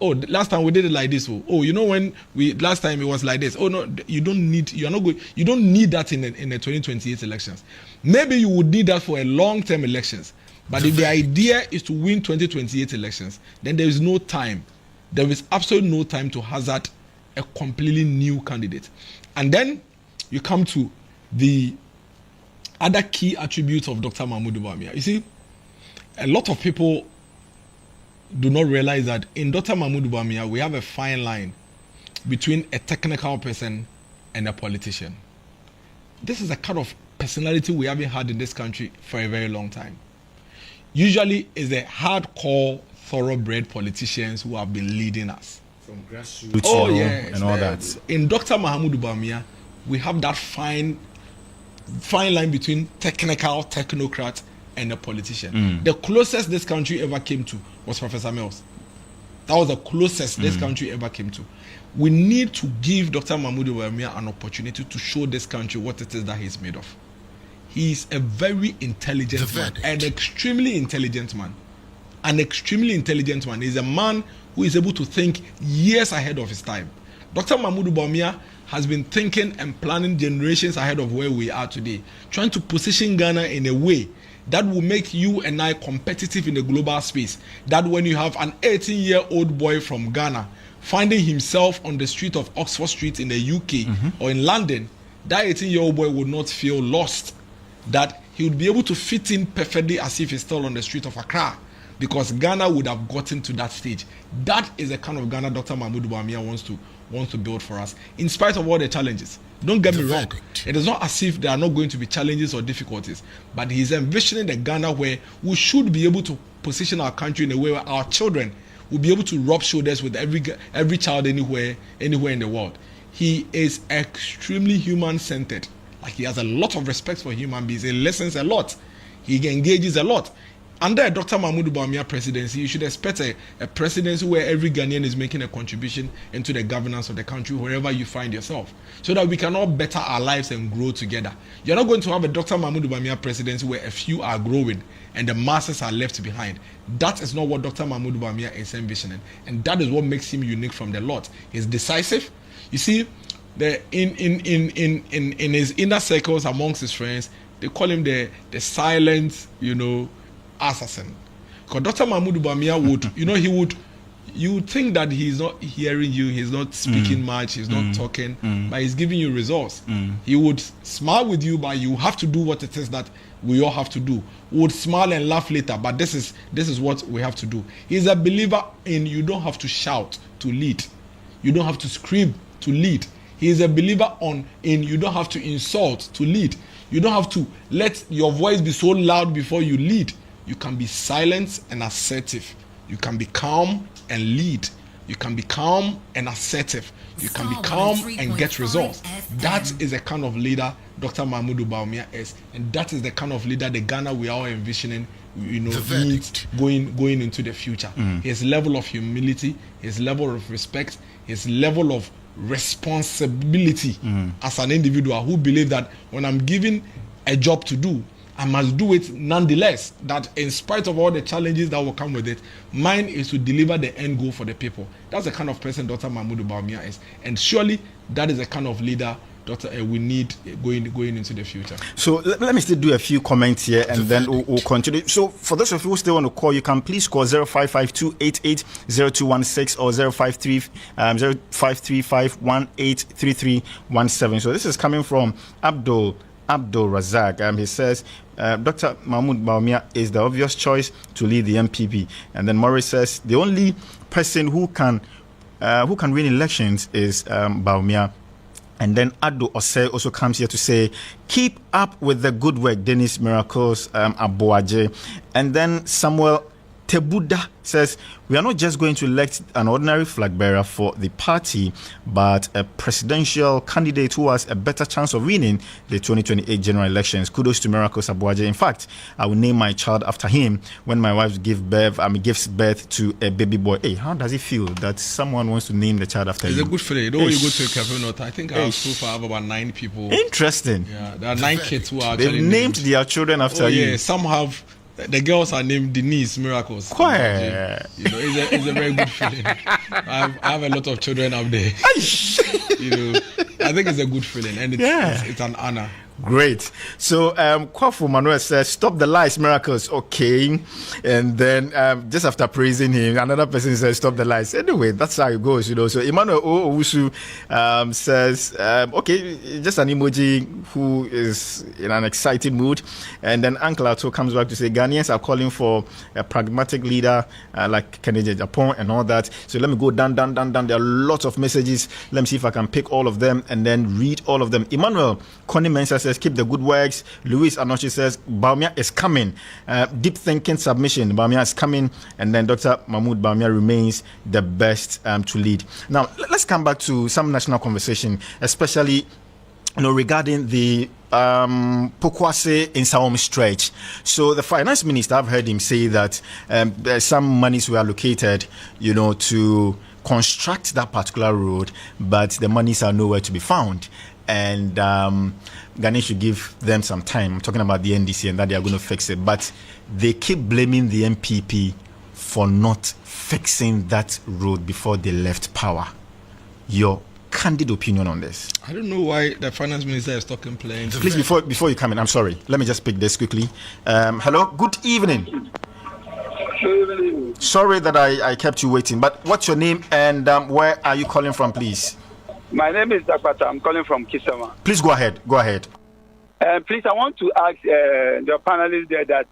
Oh, last time we did it like this. Oh, you know when last time it was like this. Oh no, you don't need that in the 2028 elections. Maybe you would need that for a long-term elections. But if the idea is to win 2028 elections, then there is no time. There is absolutely no time to hazard a completely new candidate. And then you come to the other key attributes of Dr. Mahamudu Bawumia. You see, a lot of people do not realize that in Dr. Mahamudu Bawumia, we have a fine line between a technical person and a politician. This is a kind of personality we haven't had in this country for a very long time. Usually, it's the hardcore, thoroughbred politicians who have been leading us. From grassroots, yes, and all that. In Dr. Mahamudu Bawumia, we have that fine line between technical, technocrat, and a politician. The closest this country ever came to was Professor Mills. That was the closest this country ever came to. We need to give Dr. Mahamudu Bawumia an opportunity to show this country what it is that he's made of. He's a very intelligent man, an extremely intelligent man. An extremely intelligent man. He's a man who is able to think years ahead of his time. Dr. Mahamudu Bawumia has been thinking and planning generations ahead of where we are today, trying to position Ghana in a way that will make you and I competitive in the global space. That when you have an 18-year-old boy from Ghana finding himself on the street of Oxford Street in the UK or in London, that 18-year-old boy would not feel lost. That he would be able to fit in perfectly as if he's still on the street of Accra, because Ghana would have gotten to that stage. That is the kind of Ghana Dr. Mahamudu Bawumia wants to build for us, in spite of all the challenges. Don't get me wrong. It is not as if there are not going to be challenges or difficulties, but he's envisioning the Ghana where we should be able to position our country in a way where our children will be able to rub shoulders with every child anywhere in the world. He is extremely human-centered. Like, he has a lot of respect for human beings. He listens a lot. He engages a lot. Under Dr. Mahamudu Bawumia presidency, you should expect a presidency where every Ghanaian is making a contribution into the governance of the country wherever you find yourself, so that we can all better our lives and grow together. You're not going to have a Dr. Mahamudu Bawumia presidency where a few are growing and the masses are left behind. That is not what Dr. Mahamudu Bawumia is envisioning, and that is what makes him unique from the lot. He's decisive. You see, in his inner circles amongst his friends, they call him the silent, assassin. Because Dr. Mahamudu Bawumia would, you would think that he's not hearing you, he's not speaking much, he's not talking, but he's giving you results. He would smile with you, but you have to do what it is that we all have to do. We would smile and laugh later, but this is what we have to do. He's a believer in you don't have to shout to lead. You don't have to scream to lead. He is a believer in you don't have to insult to lead. You don't have to let your voice be so loud before you lead. You can be silent and assertive. You can be calm and lead. You can be calm and assertive. You can be calm and get results. That is the kind of leader Dr. Mahamudu Bawumia is, and that is the kind of leader the Ghana we are envisioning, needs going into the future. His level of humility, his level of respect, his level of responsibility as an individual who believe that when I'm given a job to do, I must do it nonetheless, that in spite of all the challenges that will come with it, mine is to deliver the end goal for the people. That's the kind of person Dr. Mahamudu Bawumia is, and surely that is the kind of leader we need going into the future. So let me still do a few comments here, and then we'll continue. So for those of you who still want to call, you can please call 0552880216 or 0535183317. So this is coming from Abdul Razak. He says Dr. Mahamudu Bawumia is the obvious choice to lead the NPP. And then Morris says the only person who can win elections is Bawumia. And then Addo also comes here to say, keep up with the good work, Dennis Miracles Aboaje. And then Samuel Tebuda says, we are not just going to elect an ordinary flag bearer for the party, but a presidential candidate who has a better chance of winning the 2028 general elections. Kudos to Miracles Aboaje. In fact, I will name my child after him when my wife gives birth to a baby boy. Hey, how does it feel that someone wants to name the child after you? It's a good feeling. You know, when you go to a cafe note, I think I so far have about 9 people. Interesting. Yeah, there are 9 kids who are they've named their children after you. Yeah, some have. The girls are named Denise Miracles. Quiet. It's a very good feeling. I have a lot of children up there. I think it's a good feeling, and it's an honor. Great. So Kwafu Manuel says, stop the lies, Miracles. Okay. And then just after praising him, another person says, stop the lies. Anyway, that's how it goes, So Emmanuel Owusu says, okay, just an emoji who is in an excited mood. And then Uncle Ato comes back to say, Ghanaians are calling for a pragmatic leader like Kennedy Japan and all that. So let me go down. There are lots of messages. Let me see if I can pick all of them and then read all of them. Emmanuel Connie Mensa says, keep the good works. Luis Anochi says, Bawumia is coming. Deep thinking submission, Bawumia is coming. And then Dr. Mahamudu Bawumia remains the best to lead. Now, let's come back to some national conversation, especially regarding the Pokwase in Saom stretch. So the finance minister, I've heard him say that some monies were allocated, to construct that particular road, but the monies are nowhere to be found. And Ghana should give them some time. I'm talking about the NDC and that they are going to fix it. But they keep blaming the NPP for not fixing that road before they left power. Your candid opinion on this? I don't know why the finance minister is talking plain. Please, before you come in, I'm sorry. Let me just pick this quickly. Hello, good evening. Sorry that I kept you waiting, but what's your name and where are you calling from, please? My name is Dr. I'm calling from Kisama. Please go ahead. Please, I want to ask the panelists there that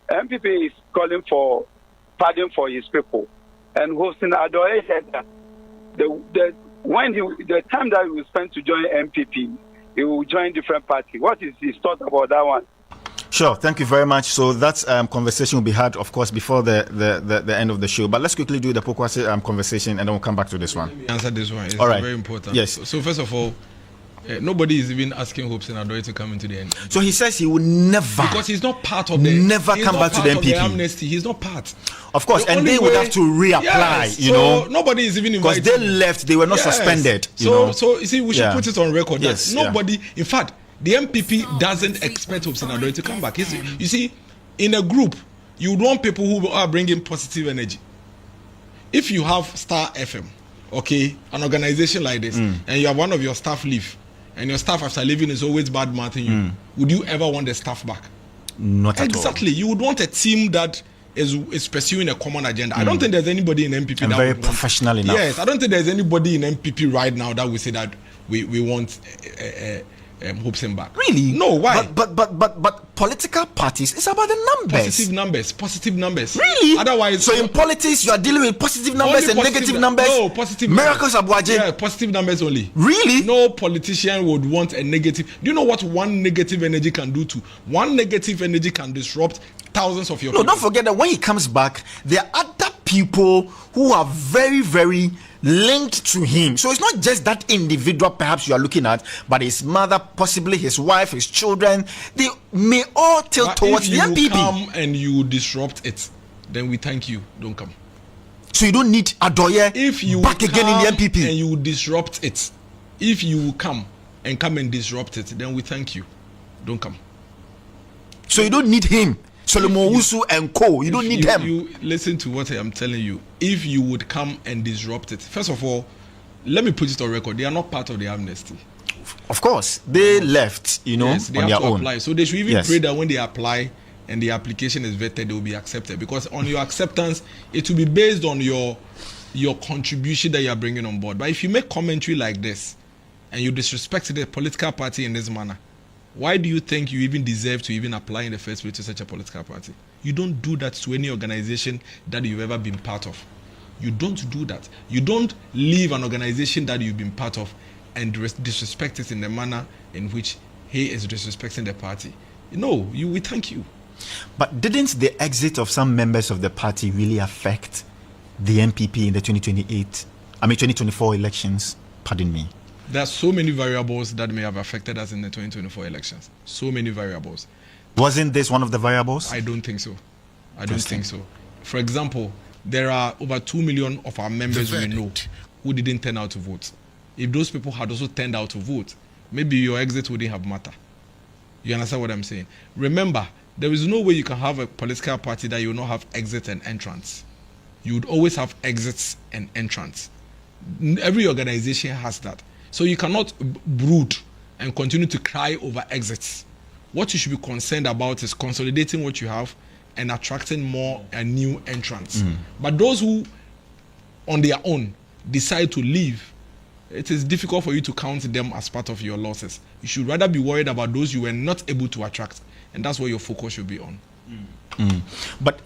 NPP is calling for pardon for his people. And Hopeson Adorye said that the time that he will spend to join NPP, he will join different party. What is his thought about that one? Sure, thank you very much. So that conversation will be had, of course, before the end of the show. But let's quickly do the Pokwase conversation, and then we'll come back to this one. Let me answer this one. It's all right. Very important. Yes. So first of all, nobody is even asking Hopeson Adorye to come into the NPP. So he says he will never, because he's not part of the, never come back to the NPP. The amnesty. He's not part. Of course, and they would have to reapply. Yes, you know, nobody is even invited. Because they left, they were not suspended. So you see, we should put it on record. Yes, that nobody, in fact, the NPP doesn't expect Hopeson Adorye to come back. You see, in a group, you would want people who are bringing positive energy. If you have Star FM, okay, an organization like this, and you have one of your staff leave, and your staff after leaving is always bad mouthing you, would you ever want the staff back? Not at all. Exactly. You would want a team that is pursuing a common agenda. I don't think there's anybody in NPP and that very would professional enough. Yes, I don't think there's anybody in NPP right now that will say that we want Hopeson back. Really? No. Why? But political parties, it's about the numbers. Positive numbers. Really? Otherwise, so in politics, you are dealing with positive numbers and negative numbers. No, positive miracles numbers. Abuaje. Yeah, positive numbers only. Really? No politician would want a negative. Do you know what one negative energy can do to? One negative energy can disrupt thousands of your people. Don't forget that when he comes back, there are other people who are very, very linked to him. So it's not just that individual perhaps you are looking at, but his mother, possibly his wife, his children. They may all tilt towards the NPP. If you come and you disrupt it, then we thank you. Don't come. So you don't need Adorye if you back again in the NPP. And you disrupt it. If you come and disrupt it, then we thank you. Don't come. So you don't need him. Solomon Usu and co. You don't need them. You listen to what I am telling you. If you would come and disrupt it, first of all, let me put it on record. They are not part of the amnesty. Of course, they left. Yes, they on have their to own. apply. So they should even pray that when they apply and the application is vetted, they will be accepted. Because on your acceptance, it will be based on your contribution that you are bringing on board. But if you make commentary like this and you disrespect the political party in this manner, why do you think you even deserve to even apply in the first place to such a political party? You don't do that to any organization that you've ever been part of. You don't do that. You don't leave an organization that you've been part of and disrespect it in the manner in which he is disrespecting the party. No, we thank you. But didn't the exit of some members of the party really affect the NPP in the 2024 elections? Pardon me. There are so many variables that may have affected us in the 2024 elections. So many variables. Wasn't this one of the variables? I don't think so. I don't think so. For example, there are over 2 million of our members we know who didn't turn out to vote. If those people had also turned out to vote, maybe your exit wouldn't have mattered. You understand what I'm saying? Remember, there is no way you can have a political party that you will not have exit and entrance. You would always have exits and entrance. Every organization has that. So you cannot brood and continue to cry over exits. What you should be concerned about is consolidating what you have and attracting more and new entrants. But those who, on their own, decide to leave, it is difficult for you to count them as part of your losses. You should rather be worried about those you were not able to attract, and that's what your focus should be on. But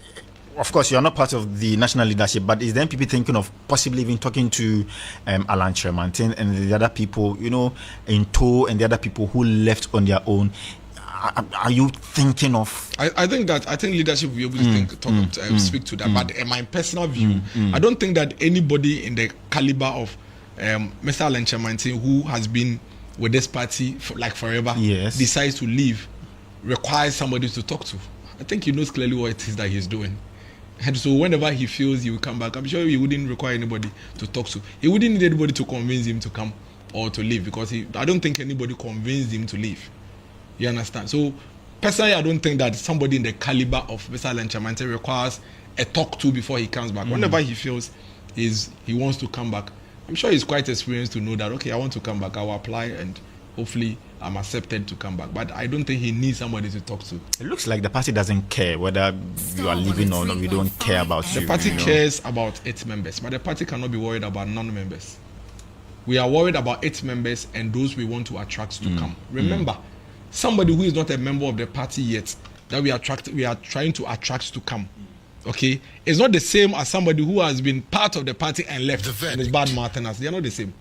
of course, you're not part of the national leadership, but is the NPP thinking of possibly even talking to Alan Tremantin and the other people, in tow, and the other people who left on their own? Are you thinking of? I think leadership will be able to speak to that. But in my personal view, I don't think that anybody in the caliber of Mr. Alan Tremantin, who has been with this party for forever, decides to leave, requires somebody to talk to. I think he knows clearly what it is that he's doing. And so whenever he feels he will come back, I'm sure he wouldn't require anybody to talk to. He wouldn't need anybody to convince him to come or to leave, because I don't think anybody convinced him to leave. You understand? So personally, I don't think that somebody in the caliber of Mr. Alan Tremantin requires a talk to before he comes back. Whenever he feels he wants to come back, I'm sure he's quite experienced to know that, okay, I want to come back, I'll apply and hopefully I'm accepted to come back. But I don't think he needs somebody to talk to. It looks like the party doesn't care whether you are leaving or not. We don't care about you. The party cares about its members, but the party cannot be worried about non-members. We are worried about its members and those we want to attract to come. Remember, somebody who is not a member of the party yet that we are trying to attract to come. Okay, it's not the same as somebody who has been part of the party and left and is bad mouthing us. They are not the same.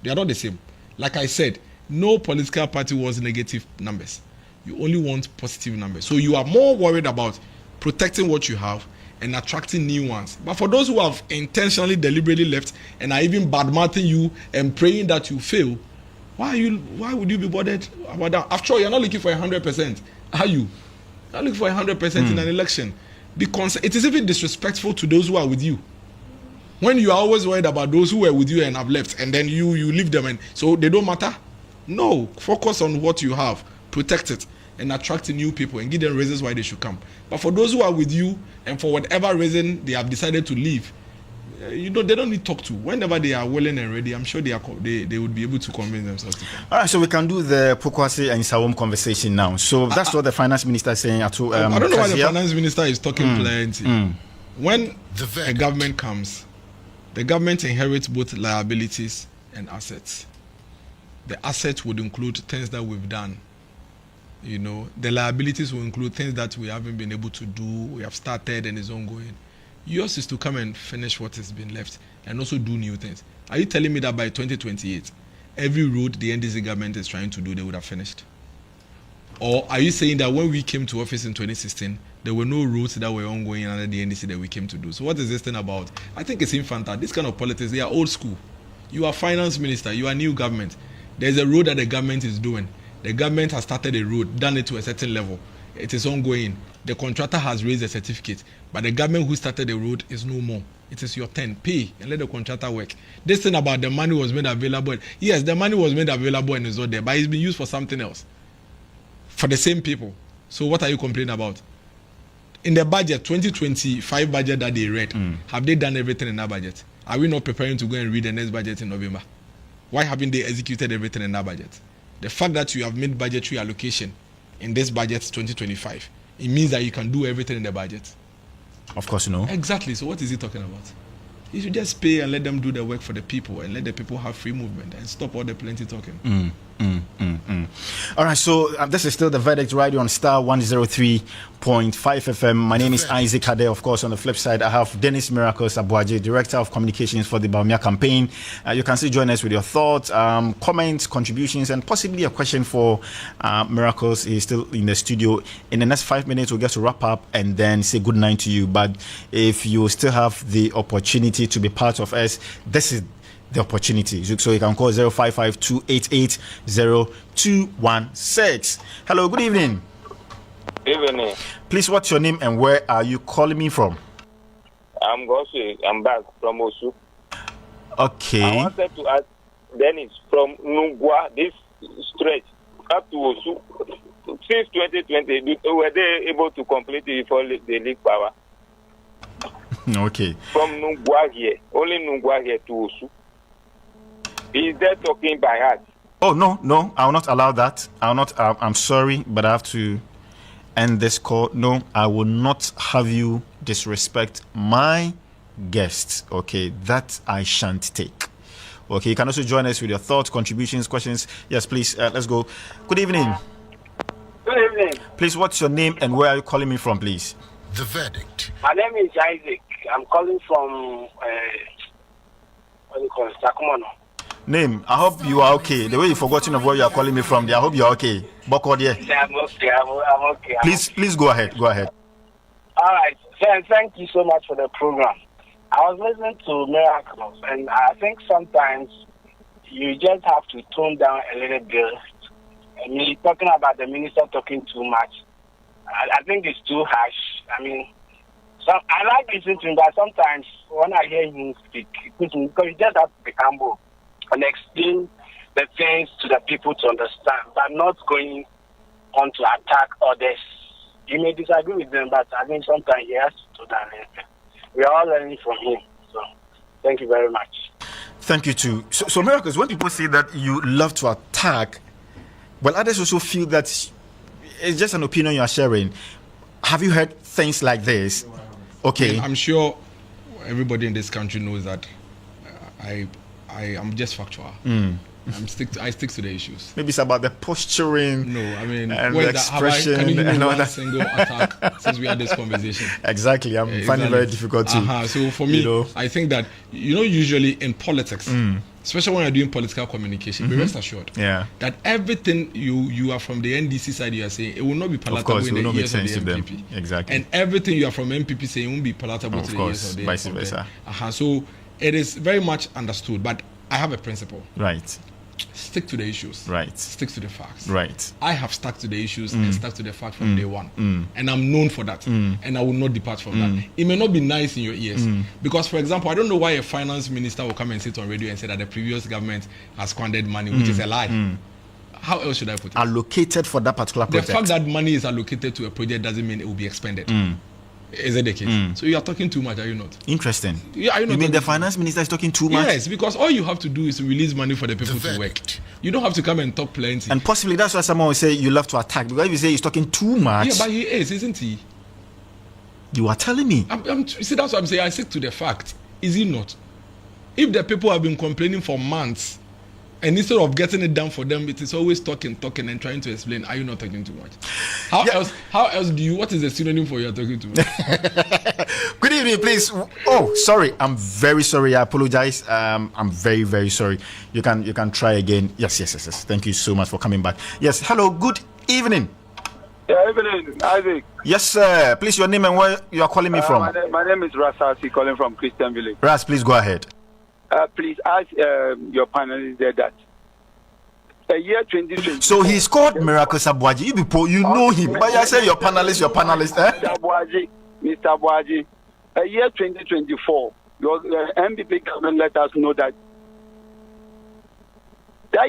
They are not the same. Like I said, no political party wants negative numbers. You only want positive numbers. So you are more worried about protecting what you have and attracting new ones. But for those who have intentionally, deliberately left and are even bad mouthing you and praying that you fail, why would you be bothered about that? After all, you're not looking for 100%, are you? You're not looking for 100% in an election. Because it is even disrespectful to those who are with you. When you are always worried about those who were with you and have left, and then you leave them, and so they don't matter. No, focus on what you have, protect it, and attract new people, and give them reasons why they should come. But for those who are with you, and for whatever reason they have decided to leave, they don't need to talk to. Whenever they are willing and ready, I'm sure they would be able to convince themselves to come. All right, so we can do the Pokwase and Sawom conversation now. So that's what the finance minister is saying. I don't know why the finance minister is talking plenty. When a government comes, the government inherits both liabilities and assets. The assets would include things that we've done. The liabilities will include things that we haven't been able to do, we have started and is ongoing. Yours is to come and finish what has been left and also do new things. Are you telling me that by 2028, every road the NDC government is trying to do, they would have finished? Or are you saying that when we came to office in 2016, there were no roads that were ongoing under the NDC that we came to do? So what is this thing about? I think it's infantile. This kind of politics, they are old school. You are finance minister, you are new government. There's a road that the government is doing. The government has started a road, done it to a certain level. It is ongoing. The contractor has raised a certificate, but the government who started the road is no more. It is your turn. Pay and let the contractor work. This thing about the money was made available. Yes, the money was made available and is not there, but it's been used for something else. For the same people. So what are you complaining about? In the budget, 2025 budget that they read, have they done everything in that budget? Are we not preparing to go and read the next budget in November? Why haven't they executed everything in that budget? The fact that you have made budgetary allocation in this budget 2025, it means that you can do everything in the budget. Of course, no. Exactly. So what is he talking about? You should just pay and let them do the work for the people and let the people have free movement and stop all the plenty talking. All right, so this is still the verdict right on Star 103.5 FM. My name is Isaac Ade. Of course, on the flip side, I have Dennis Miracles Abuaje, Director of Communications for the Bawumia campaign. You can still join us with your thoughts, comments, contributions, and possibly a question for Miracles. He's still in the studio. In the next 5 minutes, we'll get to wrap up and then say good night to you. But if you still have the opportunity to be part of us, this is the opportunity. So you can call 055-288-0216. Hello, good evening. Good evening. Please, what's your name and where are you calling me from? I'm Gosi. I'm back from Osu. Okay. I wanted to ask Dennis from Nungwa, this stretch up to Osu, since 2020, were they able to complete it before the league power? Okay. From Nungwa here, only Nungwa here to Osu. Is that talking by heart? Oh, no, I will not allow that. I will not. I'm sorry, but I have to end this call. No, I will not have you disrespect my guests. Okay, that I shan't take. Okay, you can also join us with your thoughts, contributions, questions. Yes, please. Let's go. Good evening. Good evening. Please, what's your name and where are you calling me from, please? The verdict. My name is Isaac. I'm calling from what do you call it? Sakumono. Name, I hope you are okay. The way you've forgotten of where you are calling me from, I hope you are okay. Boko dear. I'm okay. I'm okay. Please go ahead. Go ahead. All right. Thank you so much for the program. I was listening to Miracles, and I think sometimes you just have to tone down a little bit. I mean, talking about the minister talking too much, I think it's too harsh. I mean, I like listening to him, but sometimes when I hear him speak, because you just have to be humble and explain the things to the people to understand, but not going on to attack others. You may disagree with them, but I think sometimes he has to do that. We are all learning from him. So, thank you very much. Thank you too. So Miracles, when people say that you love to attack, well, others also feel that it's just an opinion you are sharing. Have you heard things like this? Okay. I'm sure everybody in this country knows that I am just factual. I stick to the issues. Maybe it's about the posturing. No, I mean, and the expression. Can you give me and all one that? single attack since we had this conversation? Exactly. I'm finding it very difficult to. So for me, I think that usually in politics, especially when you're doing political communication, be rest assured that everything you are from the NDC side you are saying, it will not be palatable in the ears of the NPP. Exactly. And everything you are from NPP saying won't be palatable to the ears of the vice versa. So it is very much understood, but I have a principle. Right. Stick to the issues. Right. Stick to the facts. Right. I have stuck to the issues and stuck to the fact from day one. And I'm known for that. And I will not depart from that. It may not be nice in your ears. Because, for example, I don't know why a finance minister will come and sit on radio and say that the previous government has squandered money, which is a lie. How else should I put it? Allocated for that particular project. The fact that money is allocated to a project doesn't mean it will be expended. Is it the case? So you are talking too much, are you not? Interesting. Yeah, you mean the finance minister is talking too much? Yes, because all you have to do is release money for the people to work. You don't have to come and talk plenty. And possibly that's why someone will say you love to attack. Because if you say he's talking too much. Yeah, but he is, isn't he? You are telling me. See, that's what I'm saying. I stick to the fact. Is he not? If the people have been complaining for months, and instead of getting it done for them, it is always talking and trying to explain. Are you not talking too much? How else do you? What is the synonym for you're talking too much? Good evening, please. Oh, sorry. I'm very sorry. I apologize. I'm very, very sorry. You can try again. Yes. Thank you so much for coming back. Yes. Hello. Good evening. Yeah, evening, Isaac. Yes, sir. Please, your name and where you are calling me from. My name is Rasasi, calling from Christian Village. Ras, please go ahead. Please ask your panelists there that a year 2020. So he's called Miracle Sabwaji. You know him. But I say your panelist, Mr. Bwaji, a year 2024, your NPP government let us know that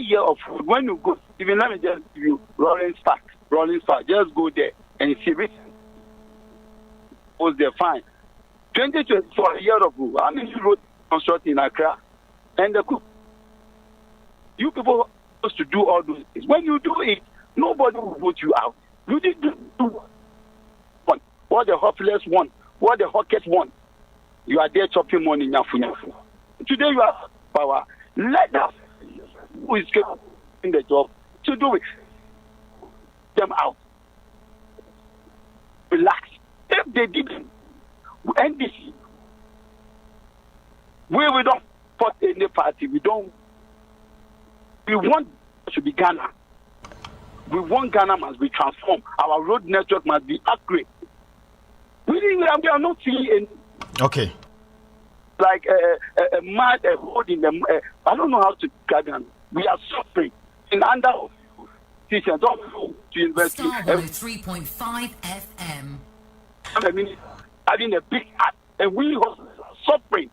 year of food, when you go, even let me just give you Rolling Spark, just go there and see it. Was there fine? 2024, a year of food. I mean, you wrote construct in Accra, and you people are supposed to do all those things. When you do it, nobody will vote you out. You did do what the hopeless want, what the hawkers want. You are there chopping money, nyafu. Today you have power. Let us who is in the job to do it. Them out. Relax. If they didn't, NDC. We don't support any party. We want to be Ghana. We want Ghana must be transformed. Our road network must be accurate. We are not seeing any. Okay. Like a mad hold in the. I don't know how to describe it. We are suffering in under teachers. Don't go to university. 3.5 FM. Having a big heart, and we are suffering.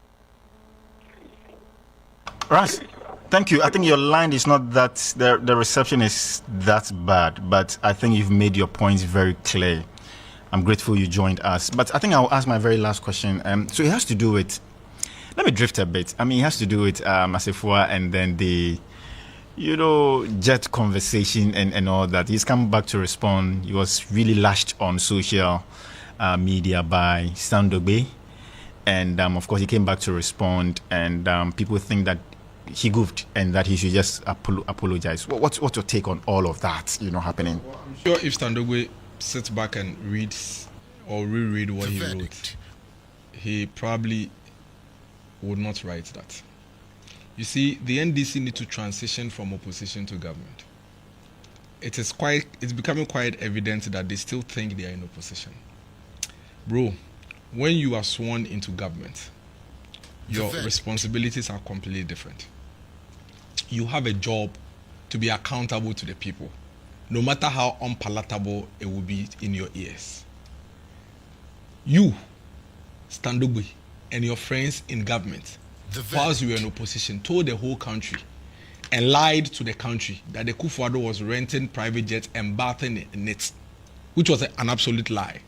Ras, thank you. I think your line is not that, the reception is that bad, but I think you've made your points very clear. I'm grateful you joined us. But I think I'll ask my very last question. So it has to do with, let me drift a bit. I mean, it has to do with Asifua and then the, jet conversation and all that. He's come back to respond. He was really lashed on social media by Sandogbe. And, of course, he came back to respond. And people think that he goofed and that he should just apologize. What's your take on all of that, happening? Well, I'm sure if Sandogbe sits back and reads or reread what he wrote, he probably would not write that. You see, the NDC need to transition from opposition to government. It's becoming quite evident that they still think they are in opposition. Bro, when you are sworn into government, your responsibilities are completely different. You have a job to be accountable to the people, no matter how unpalatable it will be in your ears. You, Sandogbe, and your friends in government, whilst you were in opposition, told the whole country and lied to the country that the Kufuor was renting private jets and bathing in it, which was an absolute lie,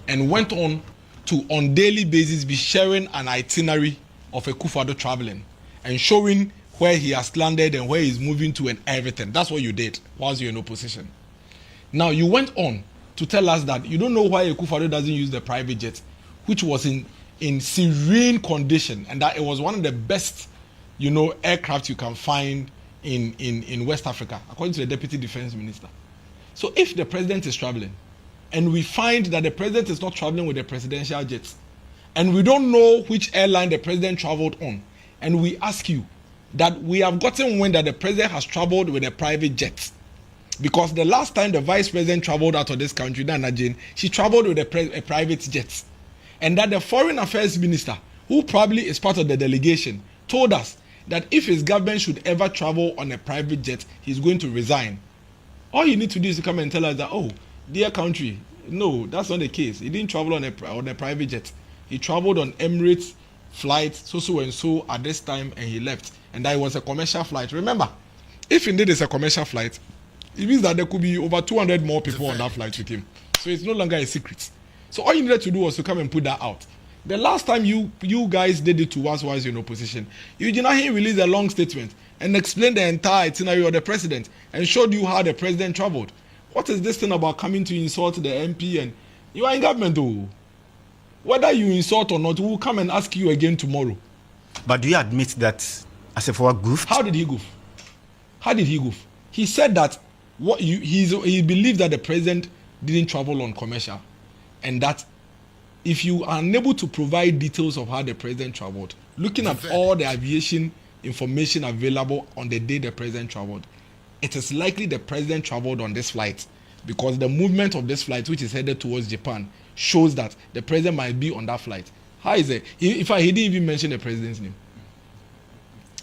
and went on to, on daily basis, be sharing an itinerary of a Kufuor traveling and showing where he has landed and where he's moving to and everything. That's what you did whilst you're in opposition. Now, you went on to tell us that you don't know why Akufo-Addo doesn't use the private jet, which was in serene condition, and that it was one of the best, aircraft you can find in West Africa, according to the Deputy Defense Minister. So if the president is traveling, and we find that the president is not traveling with the presidential jets, and we don't know which airline the president traveled on, and we ask you that we have gotten wind that the president has traveled with a private jet, because the last time the vice president traveled out of this country, Nana Jane, she traveled with a private jet, and that the foreign affairs minister, who probably is part of the delegation, told us that if his government should ever travel on a private jet, he's going to resign. All you need to do is to come and tell us that, oh, dear country, no, that's not the case. He didn't travel on a private jet. He traveled on Emirates flight, so and so at this time, and he left. And that was a commercial flight. Remember, if indeed it's a commercial flight, it means that there could be over 200 more people on that flight with him. So it's no longer a secret. So all you needed to do was to come and put that out. The last time you guys did it to us while you're in opposition, Eugene Ahin released a long statement and explained the entire itinerary of the president and showed you how the president traveled. What is this thing about coming to insult the MP? And you are in government though. Whether you insult or not, we will come and ask you again tomorrow. But do you admit that Assefuwa goofed? How did he goof? How did he goof? He said that he believed that the president didn't travel on commercial, and that if you are unable to provide details of how the president traveled, looking at all the aviation information available on the day the president traveled, it is likely the president traveled on this flight, because the movement of this flight, which is headed towards Japan, shows that the president might be on that flight. How is it? In fact, he didn't even mention the president's name.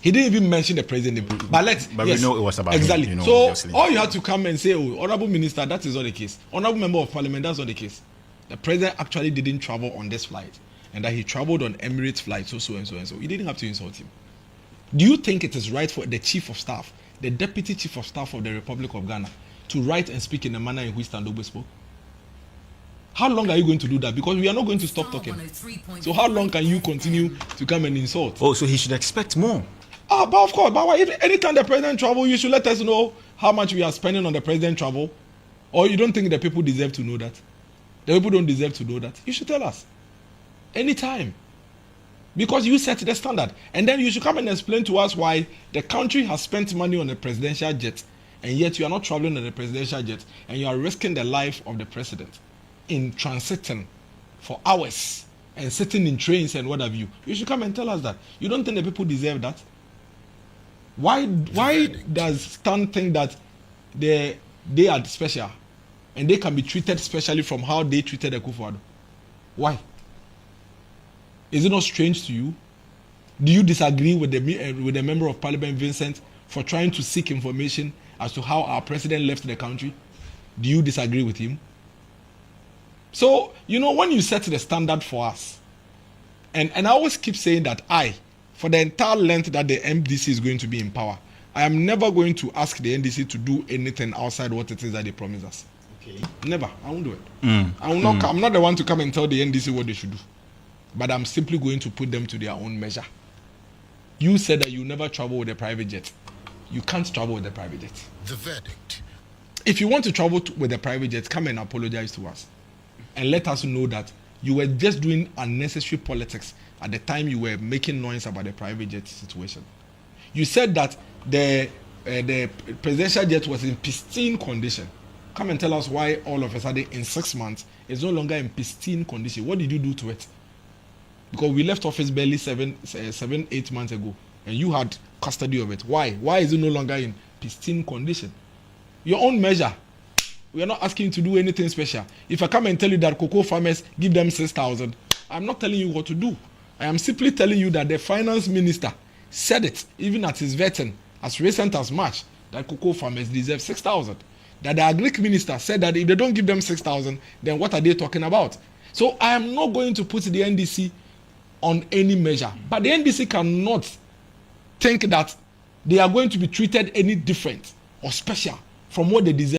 He didn't even mention the president's name. But yes, we know it was about exactly. Him, so obviously. All you had to come and say, oh, honorable minister, that is not the case. Honorable member of parliament, that's not the case. The president actually didn't travel on this flight, and that he traveled on Emirates flight, so and so and so. You didn't have to insult him. Do you think it is right for the chief of staff, the deputy chief of staff of the Republic of Ghana, to write and speak in the manner in which Standogbe spoke? How long are you going to do that? Because we are not going to stop talking. So how long can you continue to come and insult? Oh, so he should expect more. But of course, but if anytime the president travel, you should let us know how much we are spending on the president travel. Or you don't think the people deserve to know that? The people don't deserve to know that. You should tell us. Anytime. Because you set the standard. And then you should come and explain to us why the country has spent money on a presidential jet, and yet you are not traveling on a presidential jet, and you are risking the life of the president in transiting for hours and sitting in trains and what have you. You should come and tell us that. You don't think the people deserve that? Why does Stan think that they are special and they can be treated specially from how they treated Akufo-Addo? Why? Is it not strange to you? Do you disagree with the member of parliament, Vincent, for trying to seek information as to how our president left the country? Do you disagree with him? So, when you set the standard for us, and I always keep saying that for the entire length that the NDC is going to be in power, I am never going to ask the NDC to do anything outside what it is that they promise us. Okay. Never. I won't do it. I'm not the one to come and tell the NDC what they should do. But I'm simply going to put them to their own measure. You said that you never travel with a private jet. You can't travel with a private jet. The verdict. If you want to travel with a private jet, come and apologize to us. And let us know that you were just doing unnecessary politics at the time you were making noise about the private jet situation. You said that the presidential jet was in pristine condition. Come and tell us why all of a sudden in 6 months it's no longer in pristine condition. What did you do to it? Because we left office barely 7-8 months ago, and you had custody of it. Why? Why is it no longer in pristine condition? Your own measure. We are not asking you to do anything special. If I come and tell you that cocoa farmers give them 6,000, I'm not telling you what to do. I am simply telling you that the finance minister said it, even at his vetting, as recent as March, that cocoa farmers deserve 6,000. That the agric minister said that if they don't give them 6,000, then what are they talking about? So I am not going to put the NDC on any measure. But the NDC cannot think that they are going to be treated any different or special from what they deserve.